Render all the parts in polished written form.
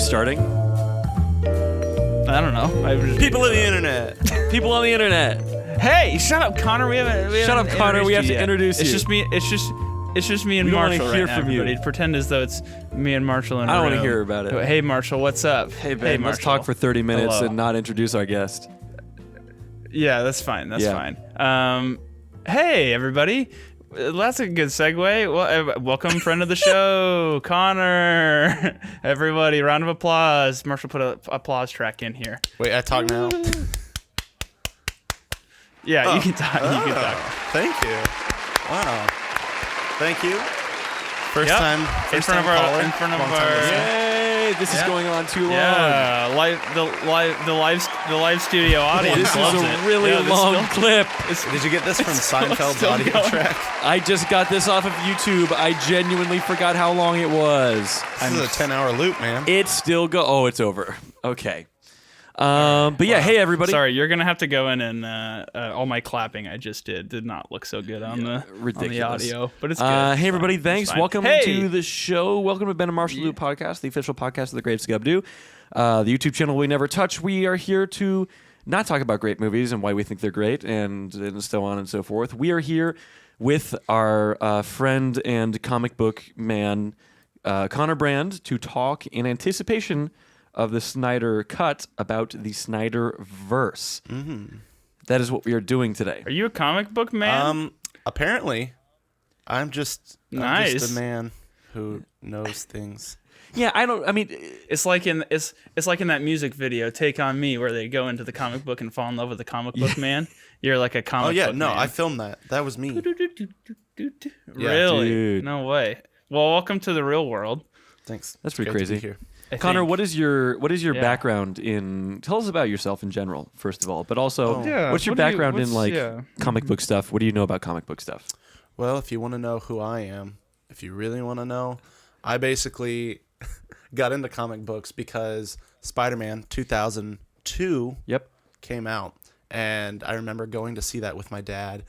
starting? I don't know. People of the internet. People on the internet. Hey, shut up, Connor. We haven't. Shut up, Connor. We have to introduce you. It's just me. It's just me and We don't wanna Marshall hear right now. from you. Everybody pretend as though it's me and Marshall in a I don't room. want to hear about it. Hey, Marshall, what's up? Hey, Ben, let's Marshall. talk for 30 minutes Hello. and not introduce our guest. Yeah, that's fine. That's Yeah. fine. Hey, everybody. That's a good segue. Well, welcome, friend of the show, Connor. Everybody, round of applause. Marshall put an applause track in here. Wait, I talk now. Yeah, you can talk. You can talk. Thank you. Wow. Thank you. First Yep. time. In First front time of caller. our, in front of Long time our. listener. Yay! This is Yeah. going on too long. Yeah, the live studio audience This is loves a it. really Yeah, this long still- clip. Did you get this from Seinfeld's still audio going. track? I just got this off of YouTube. I genuinely forgot how long it was. This is a 10-hour loop, man. It's still Oh, it's over. Okay. But yeah, hey everybody. Sorry, you're gonna have to go in and all my clapping I just did not look so good on the ridiculous. audio, but it's good. Hey everybody, It's thanks. fine. Welcome Hey! to the show. Welcome to Ben and Marshall Loop Podcast, the official podcast of the Great Scubdo. The YouTube channel we never touch. We are here to not talk about great movies and why we think they're great and so on and so forth. We are here with our friend and comic book man, Connor Brand, to talk in anticipation of the Snyder cut about the Snyder verse. Mm-hmm. That is what we are doing today. Are you a comic book man? Apparently, I'm just a man who knows things. Yeah, I mean, It's like in that music video, "Take on Me," where they go into the comic book and fall in love with the comic book man. You're like a comic. Oh yeah, book no, man. I filmed that. That was me. Really? dude. No way. Well, welcome to the real world. Thanks. That's pretty Great to crazy. be here. I Connor, think. what is your Yeah. background in? Tell us about yourself in general, first of all, but also, Yeah, what's your what do you- background in what's- like yeah. comic book stuff? What do you know about comic book stuff? Well, if you want to know who I am, if you really want to know, I basically got into comic books because Spider-Man 2002 Yep. came out, and I remember going to see that with my dad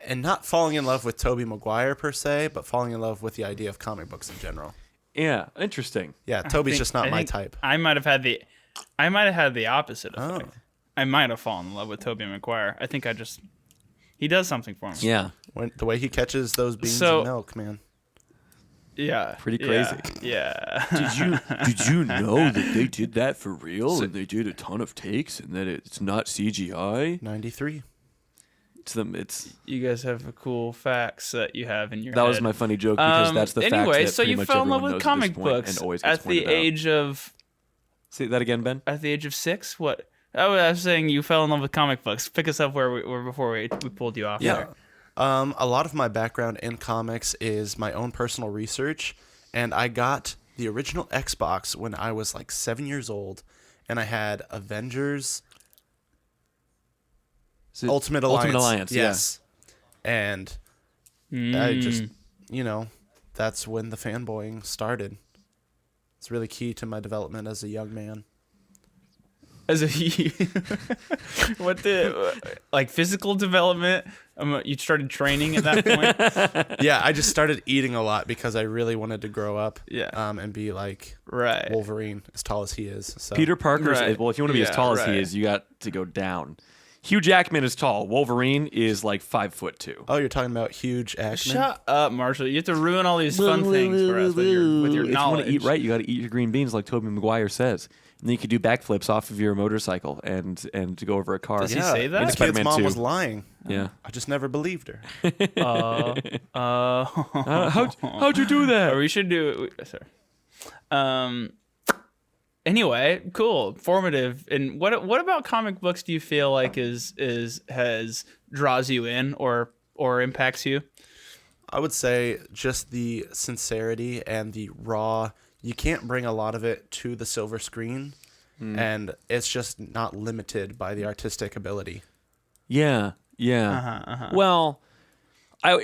and not falling in love with Tobey Maguire per se, but falling in love with the idea of comic books in general. Yeah, interesting. Yeah, Toby's just not my type. I might have had the opposite effect. I might have fallen in love with Tobey Maguire. I think he does something for me. Yeah, The way he catches those beans So- and milk, man. Yeah. Pretty crazy. Yeah. did you know that they did that for real and they did a ton of takes and that it's not CGI? 93. It's You guys have cool facts that you have in your that head. was my funny joke because that's the fact anyway, that so pretty you much fell in love everyone with knows at this comic point books and always gets at the pointed out. age of Say that again, Ben. at the age of 6. What? I was saying you fell in love with comic books. Pick us up where we were before we pulled you off. Yeah. there. A lot of my background in comics is my own personal research, and I got the original Xbox when I was like 7 years old, and I had Avengers Is it Ultimate Alliance. Ultimate Alliance, Yes. And I just, that's when the fanboying started. It's really key to my development as a young man. As a what the like physical development? You started training at that point. Yeah, I just started eating a lot because I really wanted to grow up. Yeah. And be like Right. Wolverine, as tall as he is. So. Peter Parker's Right. well, if you want to be as Yeah, tall as he right. is, you got to go down. Hugh Jackman is tall. Wolverine is like 5'2". Oh, you're talking about huge Ackman? Shut up, Marshall. You have to ruin all these fun things for us with your If you knowledge. want to eat right, you got to eat your green beans like Tobey Maguire says. And then you could do backflips off of your motorcycle and to go over a car. Does he say that? The kid's Spider-Man mom 2. was lying. Yeah. I just never believed her. How'd you do that? Or we should do it. Sorry. Anyway, cool, formative. And what about comic books do you feel like has draws you in or impacts you? I would say just the sincerity and the raw. You can't bring a lot of it to the silver screen, and it's just not limited by the artistic ability. Yeah. Well, I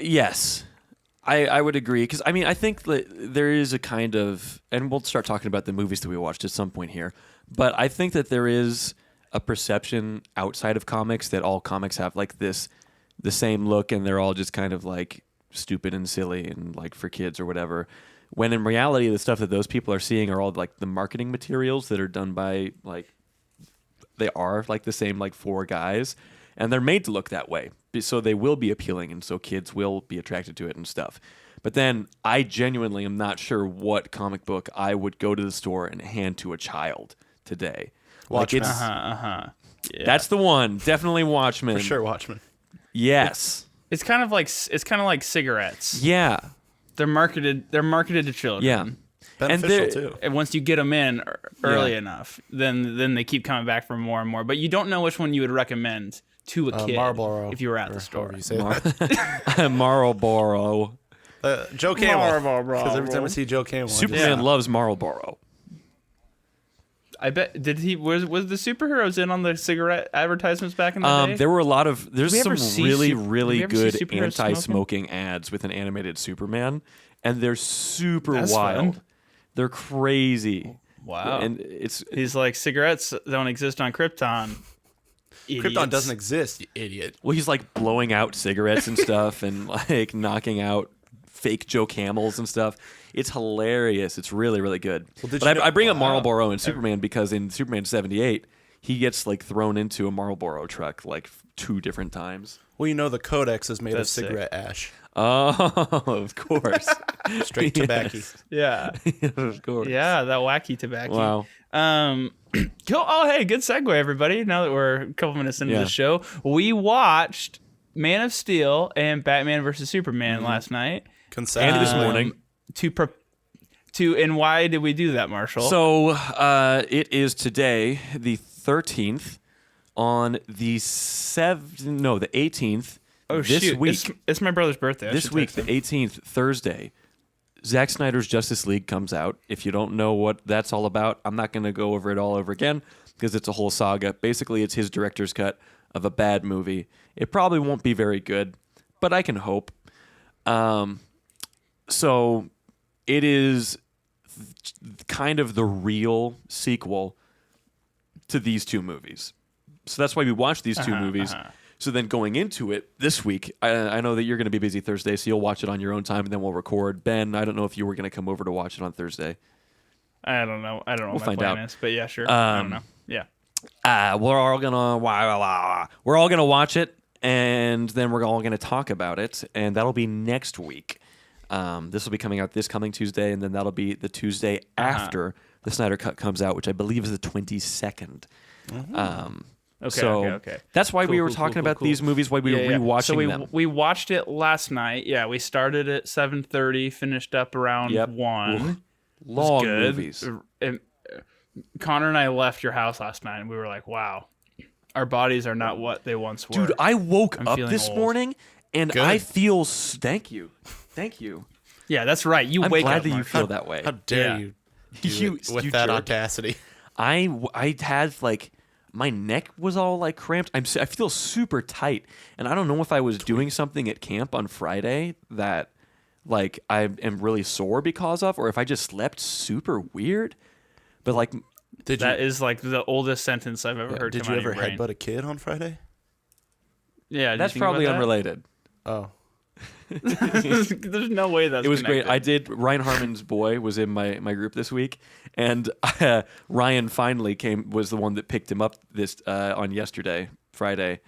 would agree because I mean I think that there is a kind of, and we'll start talking about the movies that we watched at some point here, but I think that there is a perception outside of comics that all comics have like the same look and they're all just kind of like stupid and silly and like for kids or whatever. when in reality the stuff that those people are seeing are all like the marketing materials that are done by like they are like the same like 4 guys, and they're made to look that way, so they will be appealing, and so kids will be attracted to it and stuff. But then I genuinely am not sure what comic book I would go to the store and hand to a child today. Watchmen. Yeah. Yeah. That's the one. Definitely Watchmen. For sure, Watchmen. Yes. It's kind of like cigarettes. Yeah. They're marketed to children. Yeah. Beneficial too. And once you get them in early Yeah. enough, then they keep coming back for more and more. But you don't know which one you would recommend to a kid Marlboro, if you were at the or store. however you say that. Marlboro. Joe Camel. Marlboro. Because every time I see Joe Camel, Superman loves Marlboro. I bet was the superheroes in on the cigarette advertisements back in the day? There were a lot of there's Did we ever some see really Did really we ever see good superheroes smoking? anti-smoking ads with an animated Superman, and they're super That's wild. fun. They're crazy. Wow. And it's He's like, cigarettes don't exist on Krypton. Krypton Idiots. doesn't exist, you idiot. well, he's like blowing out cigarettes and stuff, and like knocking out fake Joe Camels and stuff. It's hilarious. It's really really good. Well, did but you know- I bring up Marlboro and Superman because in Superman 78, he gets like thrown into a Marlboro truck like 2 different times. Well, you know the Codex is made That's of sick. cigarette ash. Oh, of course. Straight tobacco. Yeah. Of course. Yeah, that wacky tobacco. Wow. Cool. Oh, hey, good segue, everybody. Now that we're a couple minutes into Yeah. the show, we watched Man of Steel and Batman versus Superman last night. Consecutive. And this morning. And why did we do that, Marshall? So it is today, the 13th, on the 18th. oh, this shoot. week. It's my brother's birthday. I This should week, text the him. 18th, Thursday, Zack Snyder's Justice League comes out. If you don't know what that's all about, I'm not going to go over it all over again because it's a whole saga. Basically, it's his director's cut of a bad movie. It probably won't be very good, but I can hope. So it is kind of the real sequel to these 2 movies. So that's why we watched these 2 movies. So then going into it this week, I know that you're going to be busy Thursday, so you'll watch it on your own time, and then we'll record. Ben, I don't know if you were going to come over to watch it on Thursday. I don't know. We'll We'll what my find plan out. is, but yeah, sure. I don't know. Yeah. We're all gonna watch it, and then we're all gonna talk about it, and that'll be next week. This will be coming out this coming Tuesday, and then that'll be the Tuesday after the Snyder Cut comes out, which I believe is the 22nd. Okay. That's why we Cool, were cool, talking cool, about cool. these movies, why we were rewatching so them. we watched it last night. Yeah, we started at 7:30, finished up around 1. Long Good. movies. And Connor and I left your house last night, and we were like, "Wow, our bodies are not what they once were." Dude, I woke up feeling this old. morning, and Good. I feel... Thank you. yeah, that's right. You I'm wake glad up, that you Marshall. feel that way. How dare Yeah. you do You- it with you that jerk. audacity? I had like my neck was all like cramped. I feel super tight, and I don't know if I was doing something at camp on Friday that like I am really sore because of, or if I just slept super weird. But like, Did That you is like the oldest sentence I've ever heard. did come you out of ever your brain. headbutt a kid on Friday? Yeah, did that's you think about probably that? unrelated. Oh, There's no way that's. It was great. connected. I did. Ryan Harmon's boy was in my group this week, and Ryan finally was the one that picked him up this on yesterday, Friday.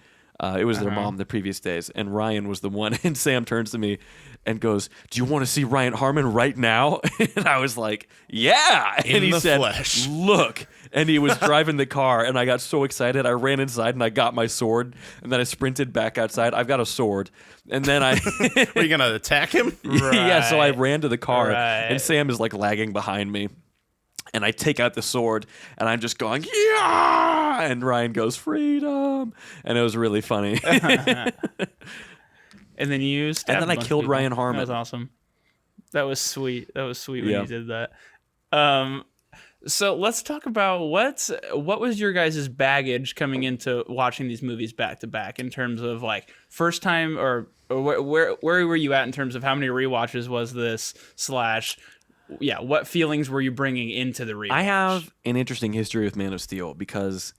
It was their mom the previous days, and Ryan was the one. And Sam turns to me and goes, "Do you want to see Ryan Harmon right now?" And I was like, "Yeah." And In he the said, flesh. "Look." And he was driving the car, and I got so excited. I ran inside and I got my sword, and then I sprinted back outside. I've got a sword, and then I. are you gonna attack him? Yeah, so I Right. ran to the car, Right. and Sam is like lagging behind me. And I take out the sword, and I'm just going, yeah! And Ryan goes, freedom! And it was really funny. And then you stabbed And then a I bunch of killed people. Ryan Harmon. That was awesome. That was sweet. That was sweet when Yeah. you did that. So let's talk about what was your guys' baggage coming into watching these movies back to back in terms of like first time or where were you at in terms of how many rewatches was this / what feelings were you bringing into the rewatch? I have an interesting history with Man of Steel because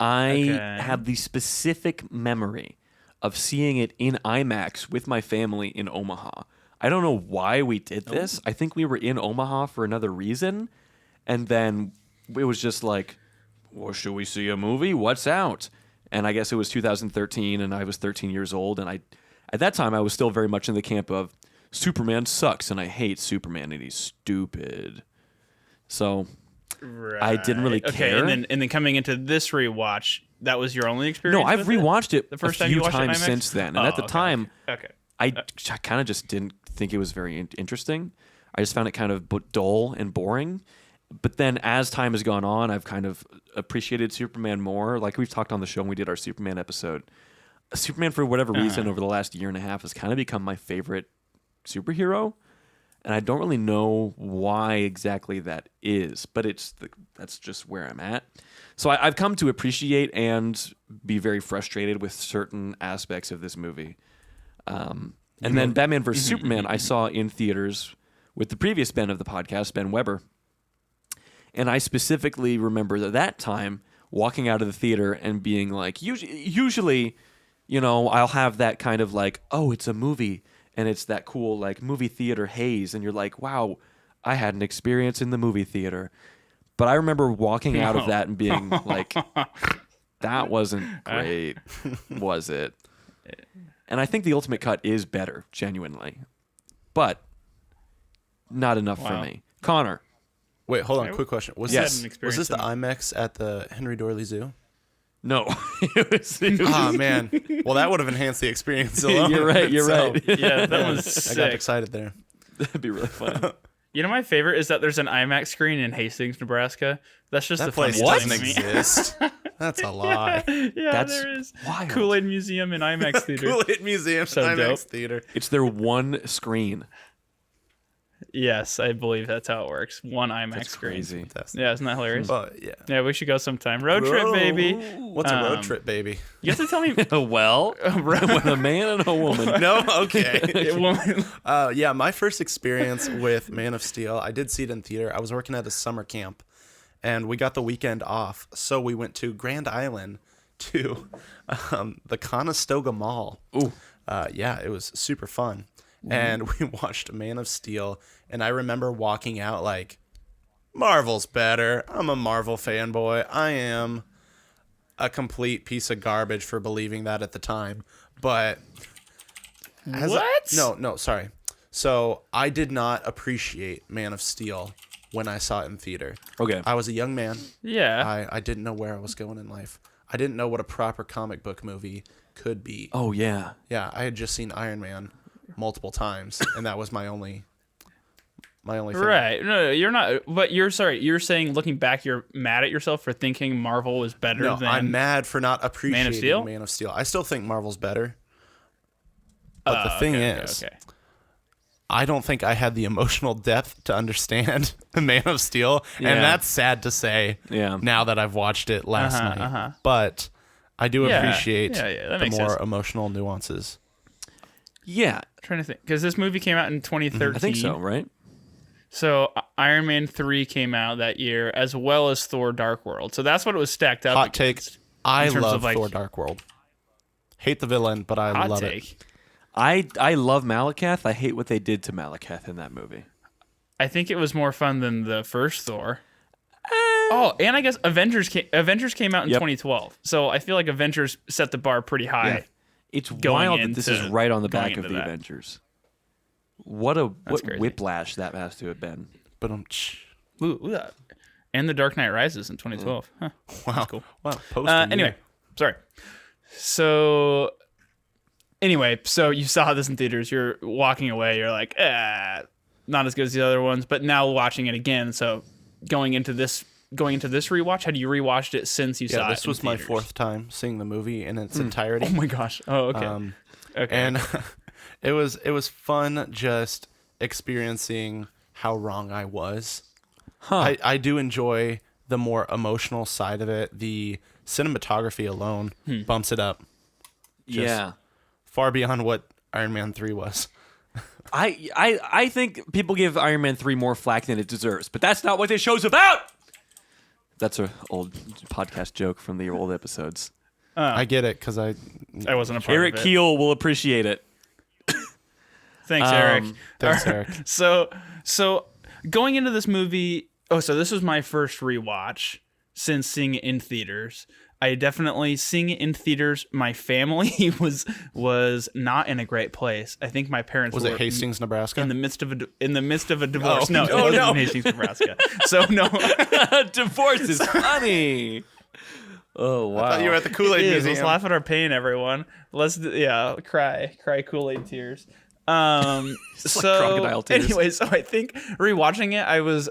I have the specific memory of seeing it in IMAX with my family in Omaha. I don't know why we did this. I think we were in Omaha for another reason. And then it was just like, well, should we see a movie? What's out? And I guess it was 2013 and I was 13 years old. And at that time, I was still very much in the camp of Superman sucks and I hate Superman and he's stupid. So I didn't really care. And then coming into this rewatch, that was your only experience? No, I've rewatched it the first a time few you watched times it in IMAX? since then. And at the time, I kind of just didn't think it was very interesting. I just found it kind of dull and boring. But then as time has gone on, I've kind of appreciated Superman more. Like we've talked on the show when we did our Superman episode. Superman, for whatever reason, over the last year and a half, has kind of become my favorite superhero. And I don't really know why exactly that is, but that's just where I'm at. So I've come to appreciate and be very frustrated with certain aspects of this movie. And then Batman vs. Superman, I saw in theaters with the previous Ben of the podcast, Ben Weber. And I specifically remember that time walking out of the theater and being like, usually, I'll have that kind of like, oh, it's a movie. And it's that cool like movie theater haze. And you're like, wow, I had an experience in the movie theater. But I remember walking out of that and being like, that wasn't great, was it? And I think the ultimate cut is better, genuinely. But not enough for me. Connor. Wait, hold on. Quick question. Was Yes. this the IMAX at the Henry Dorley Zoo? No. it was Oh, man. Well, that would have enhanced the experience alone. You're right. Yeah, that was sick. I got excited there. That'd be really fun. My favorite is that there's an IMAX screen in Hastings, Nebraska. That's just That the place funniest doesn't thing to me. exist. That's a lie. Yeah, That's there is. wild. Kool-Aid Museum and IMAX theater. Kool-Aid Museum, So IMAX dope. theater. It's their one screen. Yes, I believe that's how it works. One IMAX That's screen. crazy. Fantastic. Yeah, isn't that hilarious? But yeah. Yeah, we should go sometime. Road trip, baby. What's a road trip, baby? You have to tell me. Well, with a man and a woman. No, okay. It won't- Yeah, my first experience with Man of Steel, I did see it in theater. I was working at a summer camp, and we got the weekend off, so we went to Grand Island to the Conestoga Mall. Ooh. Yeah, it was super fun. And we watched Man of Steel, and I remember walking out like, Marvel's better. I'm a Marvel fanboy. I am a complete piece of garbage for believing that at the time. But No, sorry. So I did not appreciate Man of Steel when I saw it in theater. Okay. I was a young man. Yeah. I didn't know where I was going in life. I didn't know what a proper comic book movie could be. Oh, yeah. Yeah, I had just seen Iron Man multiple times, and that was my only thing. Right. No, you're not. But you're sorry. You're saying, looking back, you're mad at yourself for thinking Marvel was better No, than. I'm mad for not appreciating Steel? Man of Steel. I still think Marvel's better. But the thing is, I don't think I had the emotional depth to understand Man of Steel, Yeah. and that's sad to say. Yeah. Now that I've watched it last night, but I do appreciate that the makes more sense. emotional nuances. Yeah. Trying to think, because this movie came out in 2013. I think so, right? So Iron Man 3 came out that year, as well as Thor: Dark World. So that's what it was stacked up. Hot take: I terms love of, like- Thor: Dark World. Hate the villain, but I Hot love take. it. I love Malekith. I hate what they did to Malekith in that movie. I think it was more fun than the first Thor. Oh, and I guess Avengers came out in 2012. So I feel like Avengers set the bar pretty high. Yeah. It's Going wild that this is into- right on the going back of into the that. Avengers. What crazy. whiplash that has to have been. But Ooh, that. And The Dark Knight Rises in 2012. Huh. wow, cool. wow. Anyway, sorry. So you saw this in theaters. You're walking away. You're like, not as good as the other ones. But now watching it again. So going into this rewatch, had you rewatched it since you saw it? this was my theaters? fourth time seeing the movie in its entirety. Oh my gosh. Oh, okay. Okay. And it was fun just experiencing how wrong I was. Huh. I do enjoy the more emotional side of it. The cinematography alone bumps it up Yeah. far beyond what Iron Man 3 was. I think people give Iron Man 3 more flack than it deserves, but that's not what this show's about. That's an old podcast joke from the old episodes. I get it because I I wasn't a part Eric of it. Keel will appreciate it. Thanks, Eric. Thanks, Eric. So going into this movie, so this was my first rewatch since seeing it in theaters. I definitely seeing it in theaters. My family was not in a great place. I think my parents Was were it Hastings, Nebraska? in the midst of a divorce. No, it wasn't in Hastings, Nebraska. So no, Divorce is funny. Oh wow! I thought you were at the Kool-Aid Museum. Let's laugh at our pain, everyone. Cry Kool-Aid tears. So crocodile tears. anyway, so I think rewatching it, I was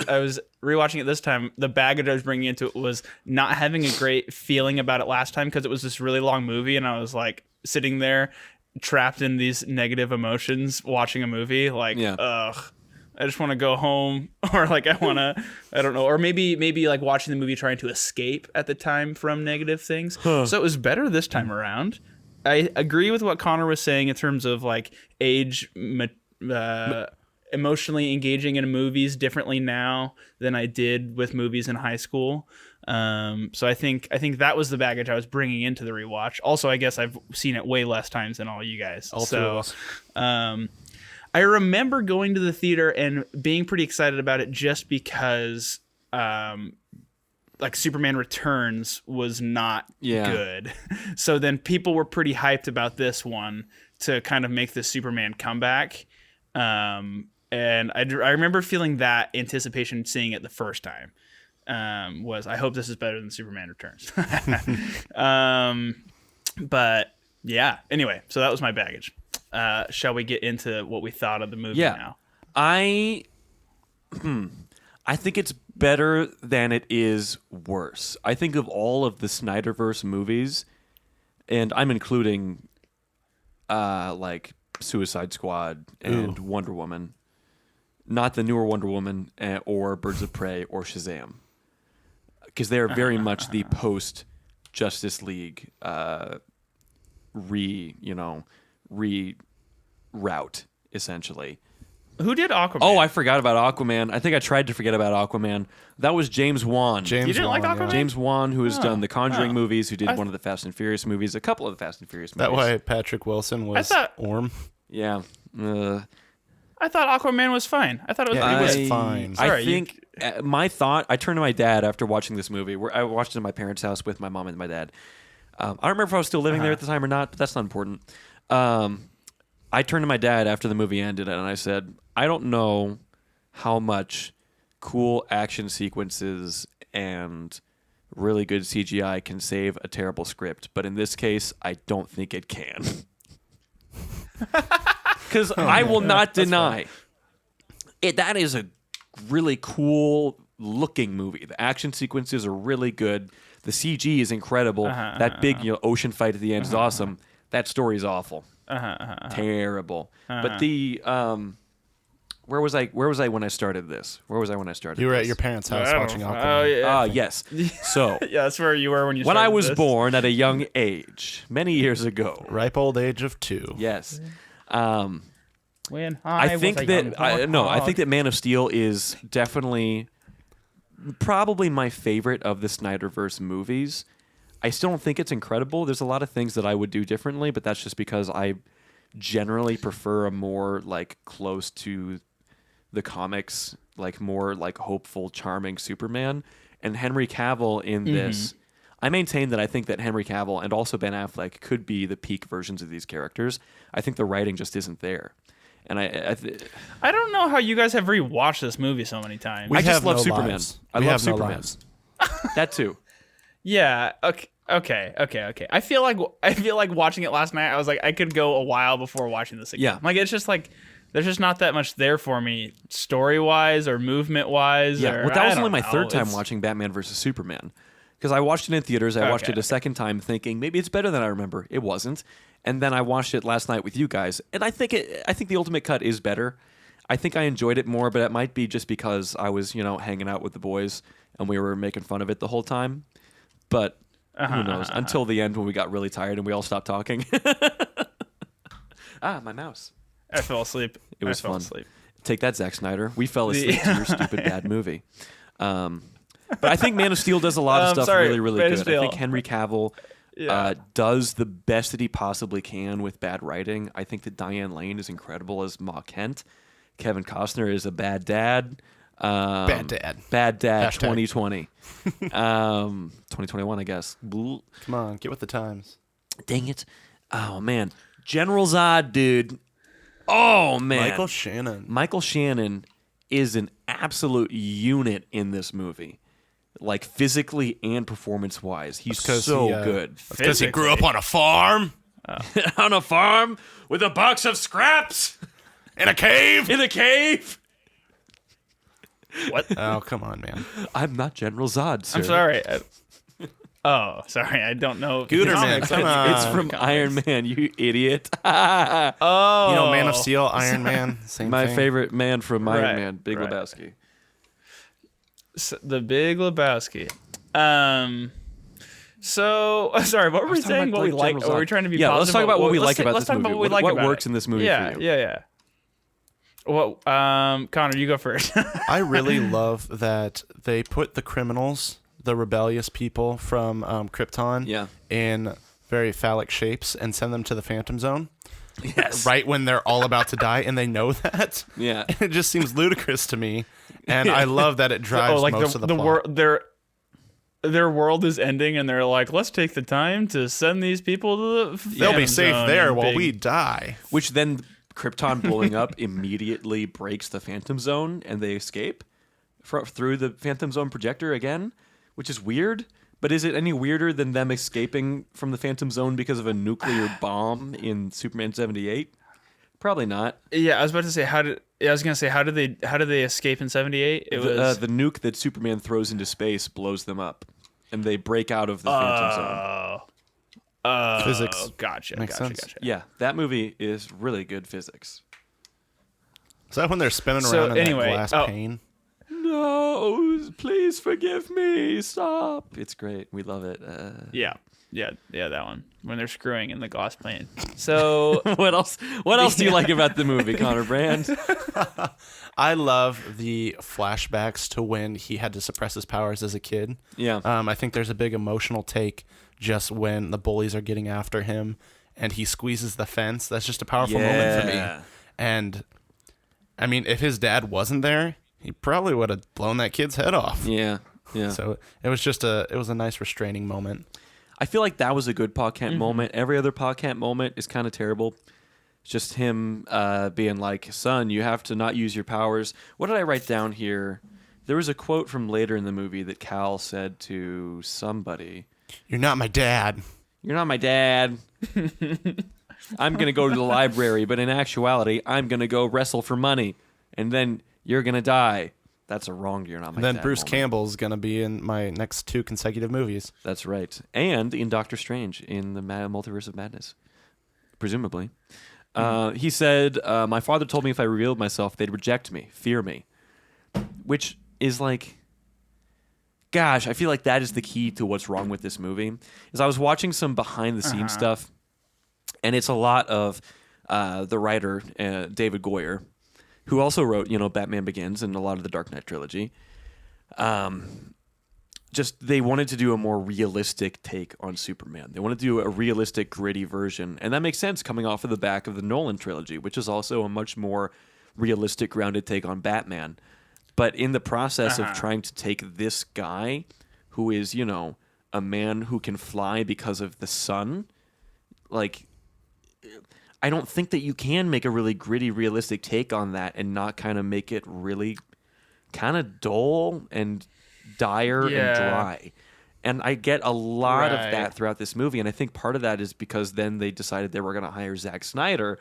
rewatching it this time. The baggage I was bringing into it was not having a great feeling about it last time because it was this really long movie, and I was like sitting there trapped in these negative emotions watching a movie. Like, ugh, I just want to go home, or like I don't know, or maybe like watching the movie trying to escape at the time from negative things. So it was better this time around. I agree with what Connor was saying in terms of like emotionally engaging in movies differently now than I did with movies in high school. So I think that was the baggage I was bringing into the rewatch. Also, I guess I've seen it way less times than all you guys. All two of us. I remember going to the theater and being pretty excited about it just because like Superman Returns was not good. So then people were pretty hyped about this one to kind of make the Superman comeback. And I remember feeling that anticipation seeing it the first time. Was I hope this is better than Superman Returns. But yeah, anyway, so that was my baggage. Shall we get into what we thought of the movie now? I think it's better than it is worse. I think of all of the Snyderverse movies, and I'm including like Suicide Squad and Wonder Woman, not the newer Wonder Woman or Birds of Prey or Shazam, because they are very much the post Justice League reroute essentially. Who did Aquaman? Oh, I forgot about Aquaman. I think I tried to forget about Aquaman. That was James Wan. You didn't like Aquaman? James Wan, who has done the Conjuring movies, who did one of the Fast and Furious movies, a couple of the Fast and Furious movies. That why Patrick Wilson was Orm? Yeah. I thought Aquaman was fine. I thought it was. Yeah, he was fine. I think my thought. I turned to my dad after watching this movie. I watched it at my parents' house with my mom and my dad. I don't remember if I was still living there at the time or not, but that's not important. I turned to my dad after the movie ended, and I said, I don't know how much cool action sequences and really good CGI can save a terrible script, but in this case, I don't think it can. Because I will not deny it. That is a really cool looking movie. The action sequences are really good. The CG is incredible. That big ocean fight at the end is awesome. That story is awful. Terrible. But the where was I when I started this? Where was I when I started? You were this? at your parents' house watching Aquaman. Oh yeah. Yes. So Yeah, that's where you were when you. when I started was this. born at a young age, many years ago. Ripe old age of 2. Yes. When I think that Man of Steel is definitely probably my favorite of the Snyderverse movies. I still don't think it's incredible. There's a lot of things that I would do differently, but that's just because I generally prefer a more like close to the comics, like more like hopeful, charming Superman. And Henry Cavill in this, I maintain that I think that Henry Cavill and also Ben Affleck could be the peak versions of these characters. I think the writing just isn't there. And I don't know how you guys have rewatched this movie so many times. I just love no Superman. lives. I We love have no Superman. lives. That too. Yeah. Okay. I feel like watching it last night. I was like, I could go a while before watching this again. Yeah. Like it's just like there's just not that much there for me, story wise or movement wise. Yeah. Well, that was only my third time watching Batman versus Superman, because I watched it in theaters. I watched it a second time, thinking maybe it's better than I remember. It wasn't, and then I watched it last night with you guys, and I think the ultimate cut is better. I think I enjoyed it more, but it might be just because I was hanging out with the boys and we were making fun of it the whole time. But who knows? Until the end when we got really tired and we all stopped talking. My mouse. I fell asleep. It was fun. Take that, Zack Snyder. We fell asleep to your stupid bad movie. But I think Man of Steel does a lot of stuff really, really good. I think Henry Cavill does the best that he possibly can with bad writing. I think that Diane Lane is incredible as Ma Kent. Kevin Costner is a bad dad. Bad dad. Bad dad. Hashtag. 2020. 2021, I guess. Come on, get with the times. Dang it! Oh man, General Zod, dude. Oh man, Michael Shannon is an absolute unit in this movie. Like physically and performance-wise, he's so good. Because he grew up on a farm. On a farm with a box of scraps. In a cave. What? Oh, come on, man. I'm not General Zod, sir. I'm sorry. Sorry. I don't know. Gooderman, come on. It's from Iron Man, you idiot. Oh. Man of Steel, Iron Man, same My thing. favorite man from Iron Right, Man, Big right. Lebowski. The Big Lebowski. So sorry, what were we saying? What we like? Are we trying to be positive? Let's talk about what we like about let's this talk movie. about what we like what about works it. in this movie Yeah, for you? yeah. Well, Connor, you go first. I really love that they put the criminals, the rebellious people from Krypton, in very phallic shapes and send them to the Phantom Zone. Yes. Right when they're all about to die, and they know that. Yeah. And it just seems ludicrous to me, and I love that it drives most of the plot. Their world is ending, and they're like, let's take the time to send these people to the They'll be Phantom safe Zone there and while big- we die. Which then Krypton blowing up immediately breaks the Phantom Zone and they escape through the Phantom Zone projector again, which is weird. But is it any weirder than them escaping from the Phantom Zone because of a nuclear bomb in Superman 78? Probably not. Yeah, I was about to say how did they escape in 78? It was The nuke that Superman throws into space blows them up, and they break out of the Phantom Zone. Physics. Gotcha. Makes sense. Gotcha. Yeah, that movie is really good physics. Is that when they're spinning So, around in anyway, that glass pane? No, please forgive me. Stop. It's great. We love it. Yeah, that one when they're screwing in the glass plane. So What else do you like about the movie, Connor Brand? I love the flashbacks to when he had to suppress his powers as a kid. Yeah. I think there's a big emotional take just when the bullies are getting after him and he squeezes the fence. That's just a powerful moment for me. And I mean, if his dad wasn't there, he probably would have blown that kid's head off. Yeah. So it was a nice restraining moment. I feel like that was a good Pa Kent moment. Every other Pa Kent moment is kind of terrible. It's just him being like, son, you have to not use your powers. What did I write down here? There was a quote from later in the movie that Cal said to somebody. You're not my dad. You're not my dad. I'm going to go to the library, but in actuality, I'm going to go wrestle for money. And then you're going to die. That's a wrong you're not my Then dad Bruce moment. Campbell's going to be in my next 2 consecutive movies. That's right. And in Doctor Strange in the Multiverse of Madness, presumably. He said, my father told me if I revealed myself, they'd reject me, fear me. Which is like, gosh, I feel like that is the key to what's wrong with this movie. Is I was watching some behind-the-scenes stuff, and it's a lot of the writer, David Goyer, who also wrote, Batman Begins and a lot of the Dark Knight trilogy. Just they wanted to do a more realistic take on Superman. They wanted to do a realistic, gritty version. And that makes sense coming off of the back of the Nolan trilogy, which is also a much more realistic, grounded take on Batman. But in the process of trying to take this guy, who is, a man who can fly because of the sun, like, I don't think that you can make a really gritty, realistic take on that and not kind of make it really kind of dull and dire and dry. And I get a lot of that throughout this movie, and I think part of that is because then they decided they were going to hire Zack Snyder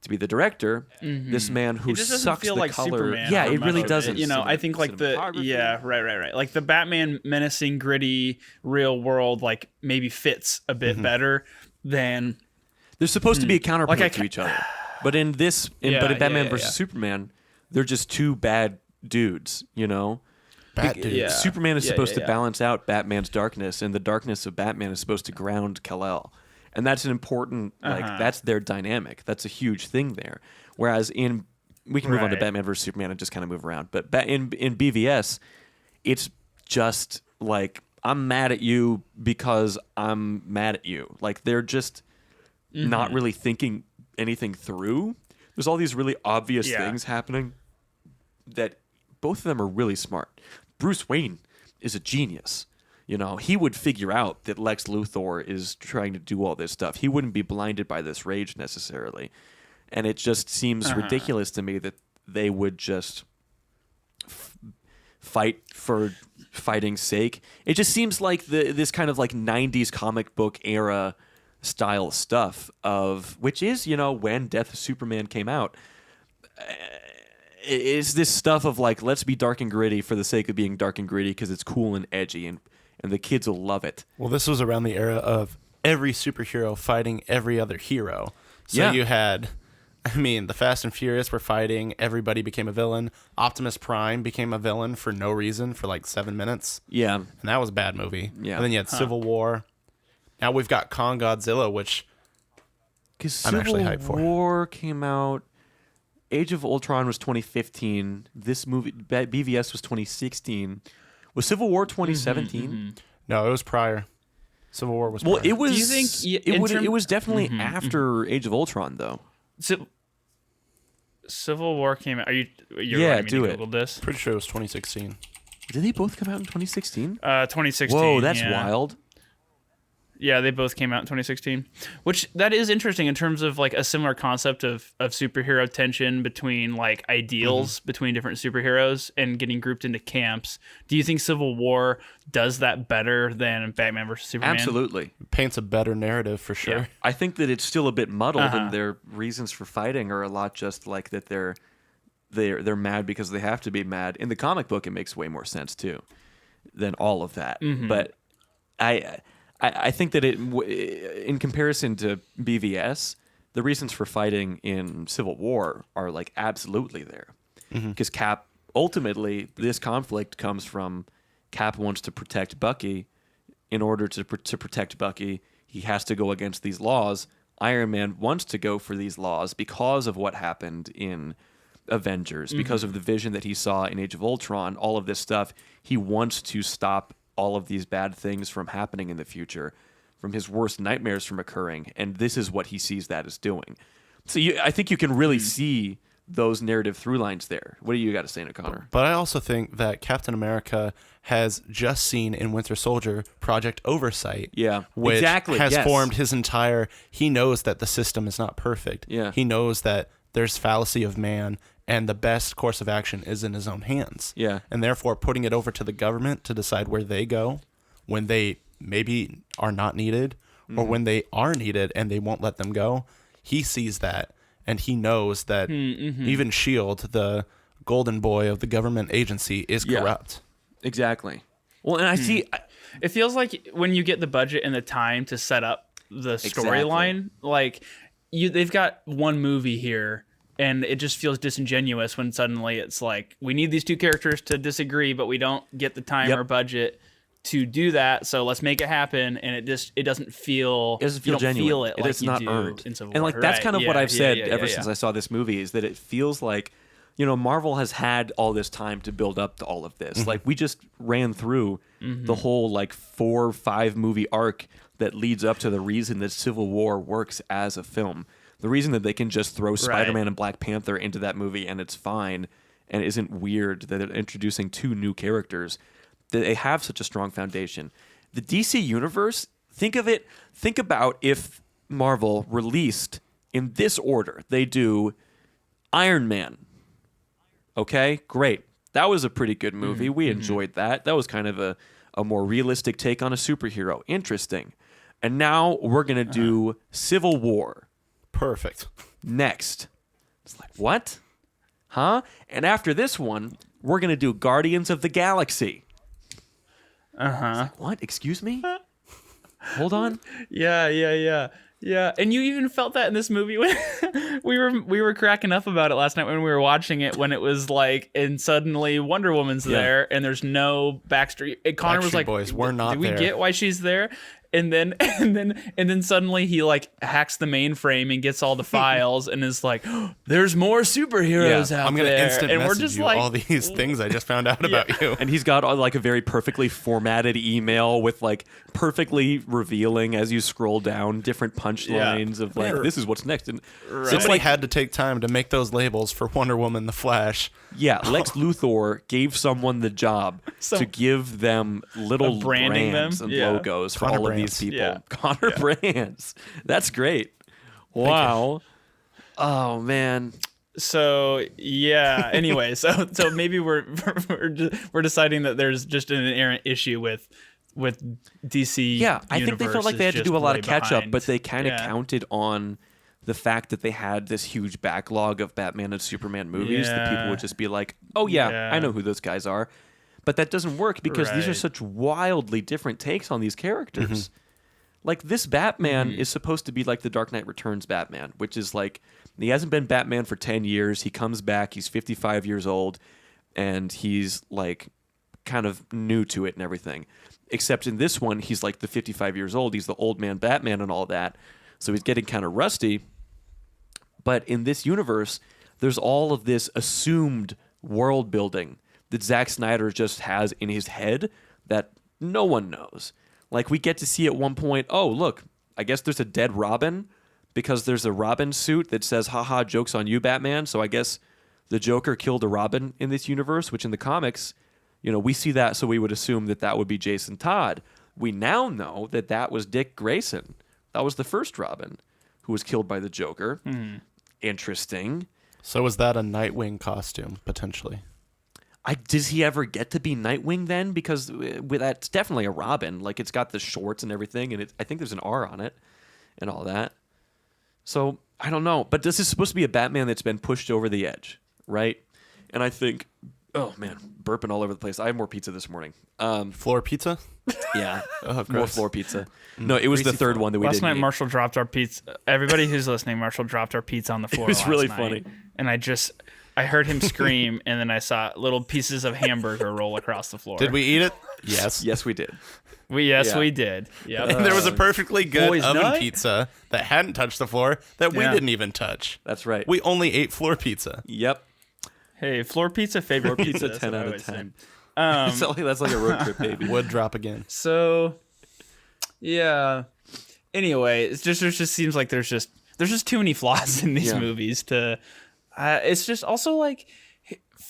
to be the director. This man who it just doesn't sucks feel the like color. Superman. Yeah, for it much really of doesn't. I think like right. Like the Batman menacing, gritty, real world, like maybe fits a bit better than. They're supposed to be a counterpoint to each other, but in Batman versus Superman, they're just two bad dudes. Bad dudes. Yeah. Superman is supposed to balance out Batman's darkness, and the darkness of Batman is supposed to ground Kal-El. And that's an important, that's their dynamic. That's a huge thing there. Whereas we can move on to Batman versus Superman and just kind of move around. But in BVS, it's just like I'm mad at you because I'm mad at you. Like they're just not really thinking anything through. There's all these really obvious things happening that both of them are really smart. Bruce Wayne is a genius. You know, he would figure out that Lex Luthor is trying to do all this stuff. He wouldn't be blinded by this rage necessarily. And it just seems ridiculous to me that they would just fight for fighting's sake. It just seems like this kind of like 90s comic book era style stuff of which is, you know, when Death of Superman came out. Is this stuff of like, let's be dark and gritty for the sake of being dark and gritty because it's cool and edgy and the kids will love it. Well, this was around the era of every superhero fighting every other hero. So you had, I mean, the Fast and Furious were fighting. Everybody became a villain. Optimus Prime became a villain for no reason for like 7 minutes. Yeah. And that was a bad movie. Yeah. And then you had Civil War. Now we've got Kong Godzilla, which I'm actually hyped for. Civil War came out. Age of Ultron was 2015. This movie, BVS, was 2016. Was Civil War 2017? No, it was prior. Civil War was prior. Well, it was. Do you think it was definitely after Age of Ultron, though. Civil War came out. You're Yeah, wanting me do to it. Google this? Pretty sure it was 2016. Did they both come out in 2016? 2016. Whoa, that's yeah. wild. Yeah, they both came out in 2016, which that is interesting in terms of like a similar concept of superhero tension between like ideals between different superheroes and getting grouped into camps. Do you think Civil War does that better than Batman vs. Superman? Absolutely. Paints a better narrative for sure. Yeah. I think that it's still a bit muddled, and their reasons for fighting are a lot just like that. They're mad because they have to be mad. In the comic book, it makes way more sense too than all of that. But I think that in comparison to BVS, the reasons for fighting in Civil War are like absolutely there. Because Cap, ultimately, this conflict comes from Cap wants to protect Bucky. In order to protect Bucky, he has to go against these laws. Iron Man wants to go for these laws because of what happened in Avengers, because of the vision that he saw in Age of Ultron, all of this stuff. He wants to stop all of these bad things from happening in the future, from his worst nightmares from occurring, and this is what he sees that as doing. So I think you can really see those narrative through lines there. What do you got to say, Connor? But I also think that Captain America has just seen in Winter Soldier Project Oversight. Yeah, which exactly. has formed his entire... He knows that the system is not perfect. Yeah. He knows that there's fallacy of man, and the best course of action is in his own hands. Yeah. And therefore, putting it over to the government to decide where they go when they maybe are not needed or when they are needed and they won't let them go, he sees that, and he knows that even S.H.I.E.L.D., the golden boy of the government agency, is corrupt. Exactly. Well, and I see... It feels like when you get the budget and the time to set up the storyline, like they've got one movie here, and it just feels disingenuous when suddenly it's like, we need these two characters to disagree, but we don't get the time or budget to do that, so let's make it happen. And it doesn't feel... It doesn't feel genuine. Feel it like it's not earned. In Civil and like War. that's kind of what I've said ever yeah. since I saw this movie, is that it feels like, you know, Marvel has had all this time to build up to all of this. Like, we just ran through the whole like 4 or 5 movie arc that leads up to the reason that Civil War works as a film. The reason that they can just throw Spider-Man and Black Panther into that movie and it's fine and isn't weird that they're introducing 2 new characters, that they have such a strong foundation. The DC universe, think about if Marvel released in this order. They do Iron Man. Okay, great. That was a pretty good movie. We enjoyed that. That was kind of a more realistic take on a superhero. Interesting. And now we're going to do Civil War. Perfect. Next. It's like, what? Huh? And after this one, we're going to do Guardians of the Galaxy. It's like, what? Excuse me? Hold on. Yeah. Yeah, and you even felt that in this movie when we were cracking up about it last night when we were watching it, when it was like, and suddenly Wonder Woman's there and there's no Backstreet. And Connor was like, Boys, we're not "Do we there." get why she's there?" And then suddenly he like hacks the mainframe and gets all the files and is like, oh, "There's more superheroes out I'm gonna there." instant And we're message just you like, all these things I just found out about you. And he's got like a very perfectly formatted email with like perfectly revealing as you scroll down different punchlines of like, this is what's next. And Somebody had to take time to make those labels for Wonder Woman, The Flash. yeah, Lex Luthor gave someone the job to give them little branding brands them? and Yeah. logos for Connor all of Brands. these people. Yeah. Connor Brands. That's great. Wow. Oh man. So yeah. Anyway, so maybe we're deciding that there's just an inherent issue with DC. Yeah, I think they felt like they had to do a lot of catch up, but they kind of Yeah. counted on the fact that they had this huge backlog of Batman and Superman movies that people Yeah. would just be like, "Oh yeah, Yeah. I know who those guys are." But that doesn't work because these are Right. such wildly different takes on these characters. Like this Batman is supposed to be like the Dark Knight Returns Batman, which is like he hasn't been Batman for 10 years. He comes back, he's 55 years old, and he's like kind of new to it and everything. Except in this one, he's like the 55 years old. He's the old man Batman and all that. So he's getting kind of rusty. But in this universe, there's all of this assumed world building that Zack Snyder just has in his head that no one knows. Like we get to see at one point, oh, look, I guess there's a dead Robin because there's a Robin suit that says, haha, joke's on you, Batman. So I guess the Joker killed a Robin in this universe, which in the comics, you know, we see that, so we would assume that that would be Jason Todd. We now know that that was Dick Grayson. That was the first Robin who was killed by the Joker. Interesting. So was that a Nightwing costume, potentially? Does he ever get to be Nightwing then? Because that's definitely a Robin. Like, it's got the shorts and everything, and I think there's an R on it and all that. So, I don't know. But this is supposed to be a Batman that's been pushed over the edge, right? And I think, oh, man, burping all over the place. I have more pizza this morning. Floor pizza? Yeah, Oh, more gross. floor pizza. No, it was the Greasy third floor. one that we Last didn't night, eat. Marshall dropped our pizza. Everybody who's listening, Marshall dropped our pizza on the floor. was last really night. funny. And I heard him scream, and then I saw little pieces of hamburger roll across the floor. Did we eat it? Yes. Yes, we did. Yes, Yeah. we did. Yep. And there was a perfectly good Boys oven night? pizza that hadn't touched the floor that we Yeah. didn't even touch. That's right. We only ate floor pizza. Yep. Hey, floor pizza, favorite Floor pizza, That's 10 what I out of always say. 10. That's like a road trip, baby. Would drop again. So, yeah. Anyway, it just seems like there's just too many flaws in these Yeah. movies to. It's just also like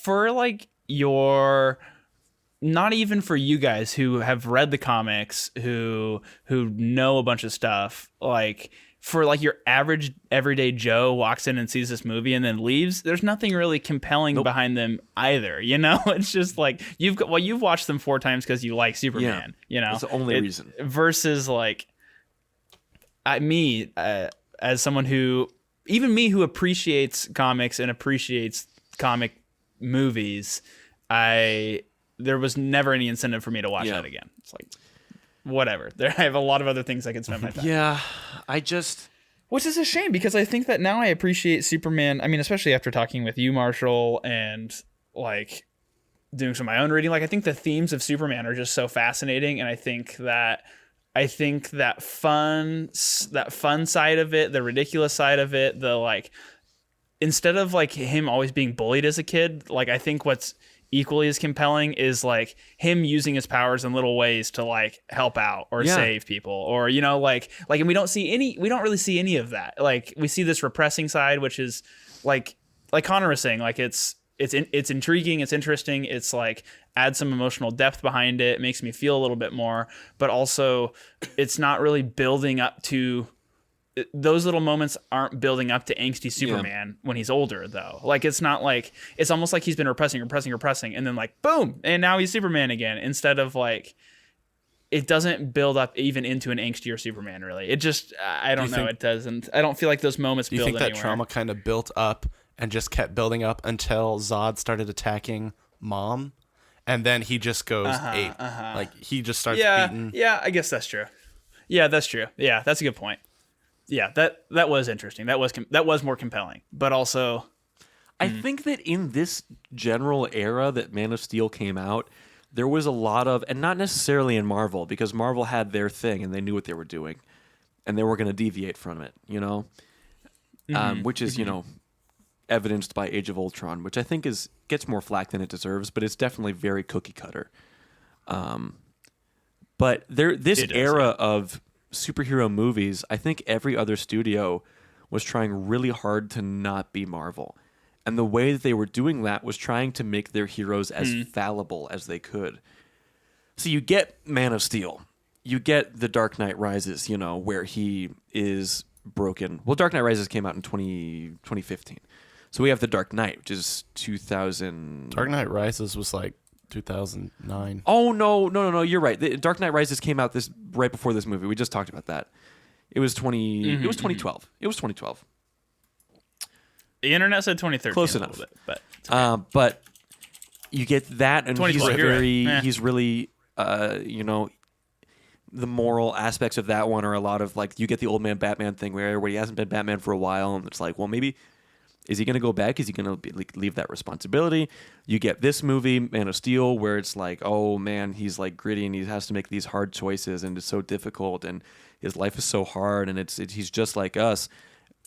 for like your. Not even for you guys who have read the comics, who know a bunch of stuff, like for like your average everyday Joe walks in and sees this movie and then leaves, there's nothing really compelling behind them either. You know, it's just like you've watched them 4 times because you like Superman. You know, That's the only reason. Versus like as someone who appreciates comics and appreciates comic movies, there was never any incentive for me to watch Yeah. that again. It's like, whatever. I have a lot of other things I can spend my time. Yeah, Which is a shame because I think that now I appreciate Superman. I mean, especially after talking with you, Marshall, and like doing some of my own reading. Like, I think the themes of Superman are just so fascinating, and I think that fun side of it, the ridiculous side of it, the like, instead of like him always being bullied as a kid, like I think what's equally as compelling is like him using his powers in little ways to like help out or save people, or you know, like and we don't really see any of that. Like we see this repressing side, which is like Connor was saying, like it's intriguing, it's interesting, it's like adds some emotional depth behind it, makes me feel a little bit more, but also it's not really building up to. Those little moments aren't building up to angsty Superman when he's older, though. Like, it's not like, it's almost like he's been repressing, and then like, boom, and now he's Superman again, instead of like, it doesn't build up even into an angstier Superman, really. It just, I don't know, it doesn't. I don't feel like those moments build anywhere. Do you think that trauma kind of built up and just kept building up until Zod started attacking Mom? And then he just goes ape. Like, he just starts beating. Yeah, I guess that's true. Yeah, that's true. Yeah, that's a good point. yeah, that was interesting. That was more compelling, but also I think that in this general era that Man of Steel came out, there was a lot of, and not necessarily in Marvel, because Marvel had their thing and they knew what they were doing, and they were going to deviate from it, which is, evidenced by Age of Ultron, which I think gets more flack than it deserves, but it's definitely very cookie cutter. But this era of superhero movies, I think every other studio was trying really hard to not be Marvel. And the way that they were doing that was trying to make their heroes as fallible as they could. So you get Man of Steel. You get The Dark Knight Rises, where he is broken. Well, Dark Knight Rises came out in 2015. So we have The Dark Knight, which is 2000. Dark Knight Rises was like 2009. Oh, no. You're right. The Dark Knight Rises came out right before this movie. We just talked about that. It was 2012. It was 2012. The internet said 2013. Close a enough. little bit, but it's okay. But you get that, and he's really, the moral aspects of that one are a lot of like, you get the old man Batman thing where everybody hasn't been Batman for a while, and it's like, well, maybe is he going to go back? Is he going to leave that responsibility? You get this movie, Man of Steel, where it's like, oh man, he's like gritty and he has to make these hard choices, and it's so difficult, and his life is so hard, and he's just like us.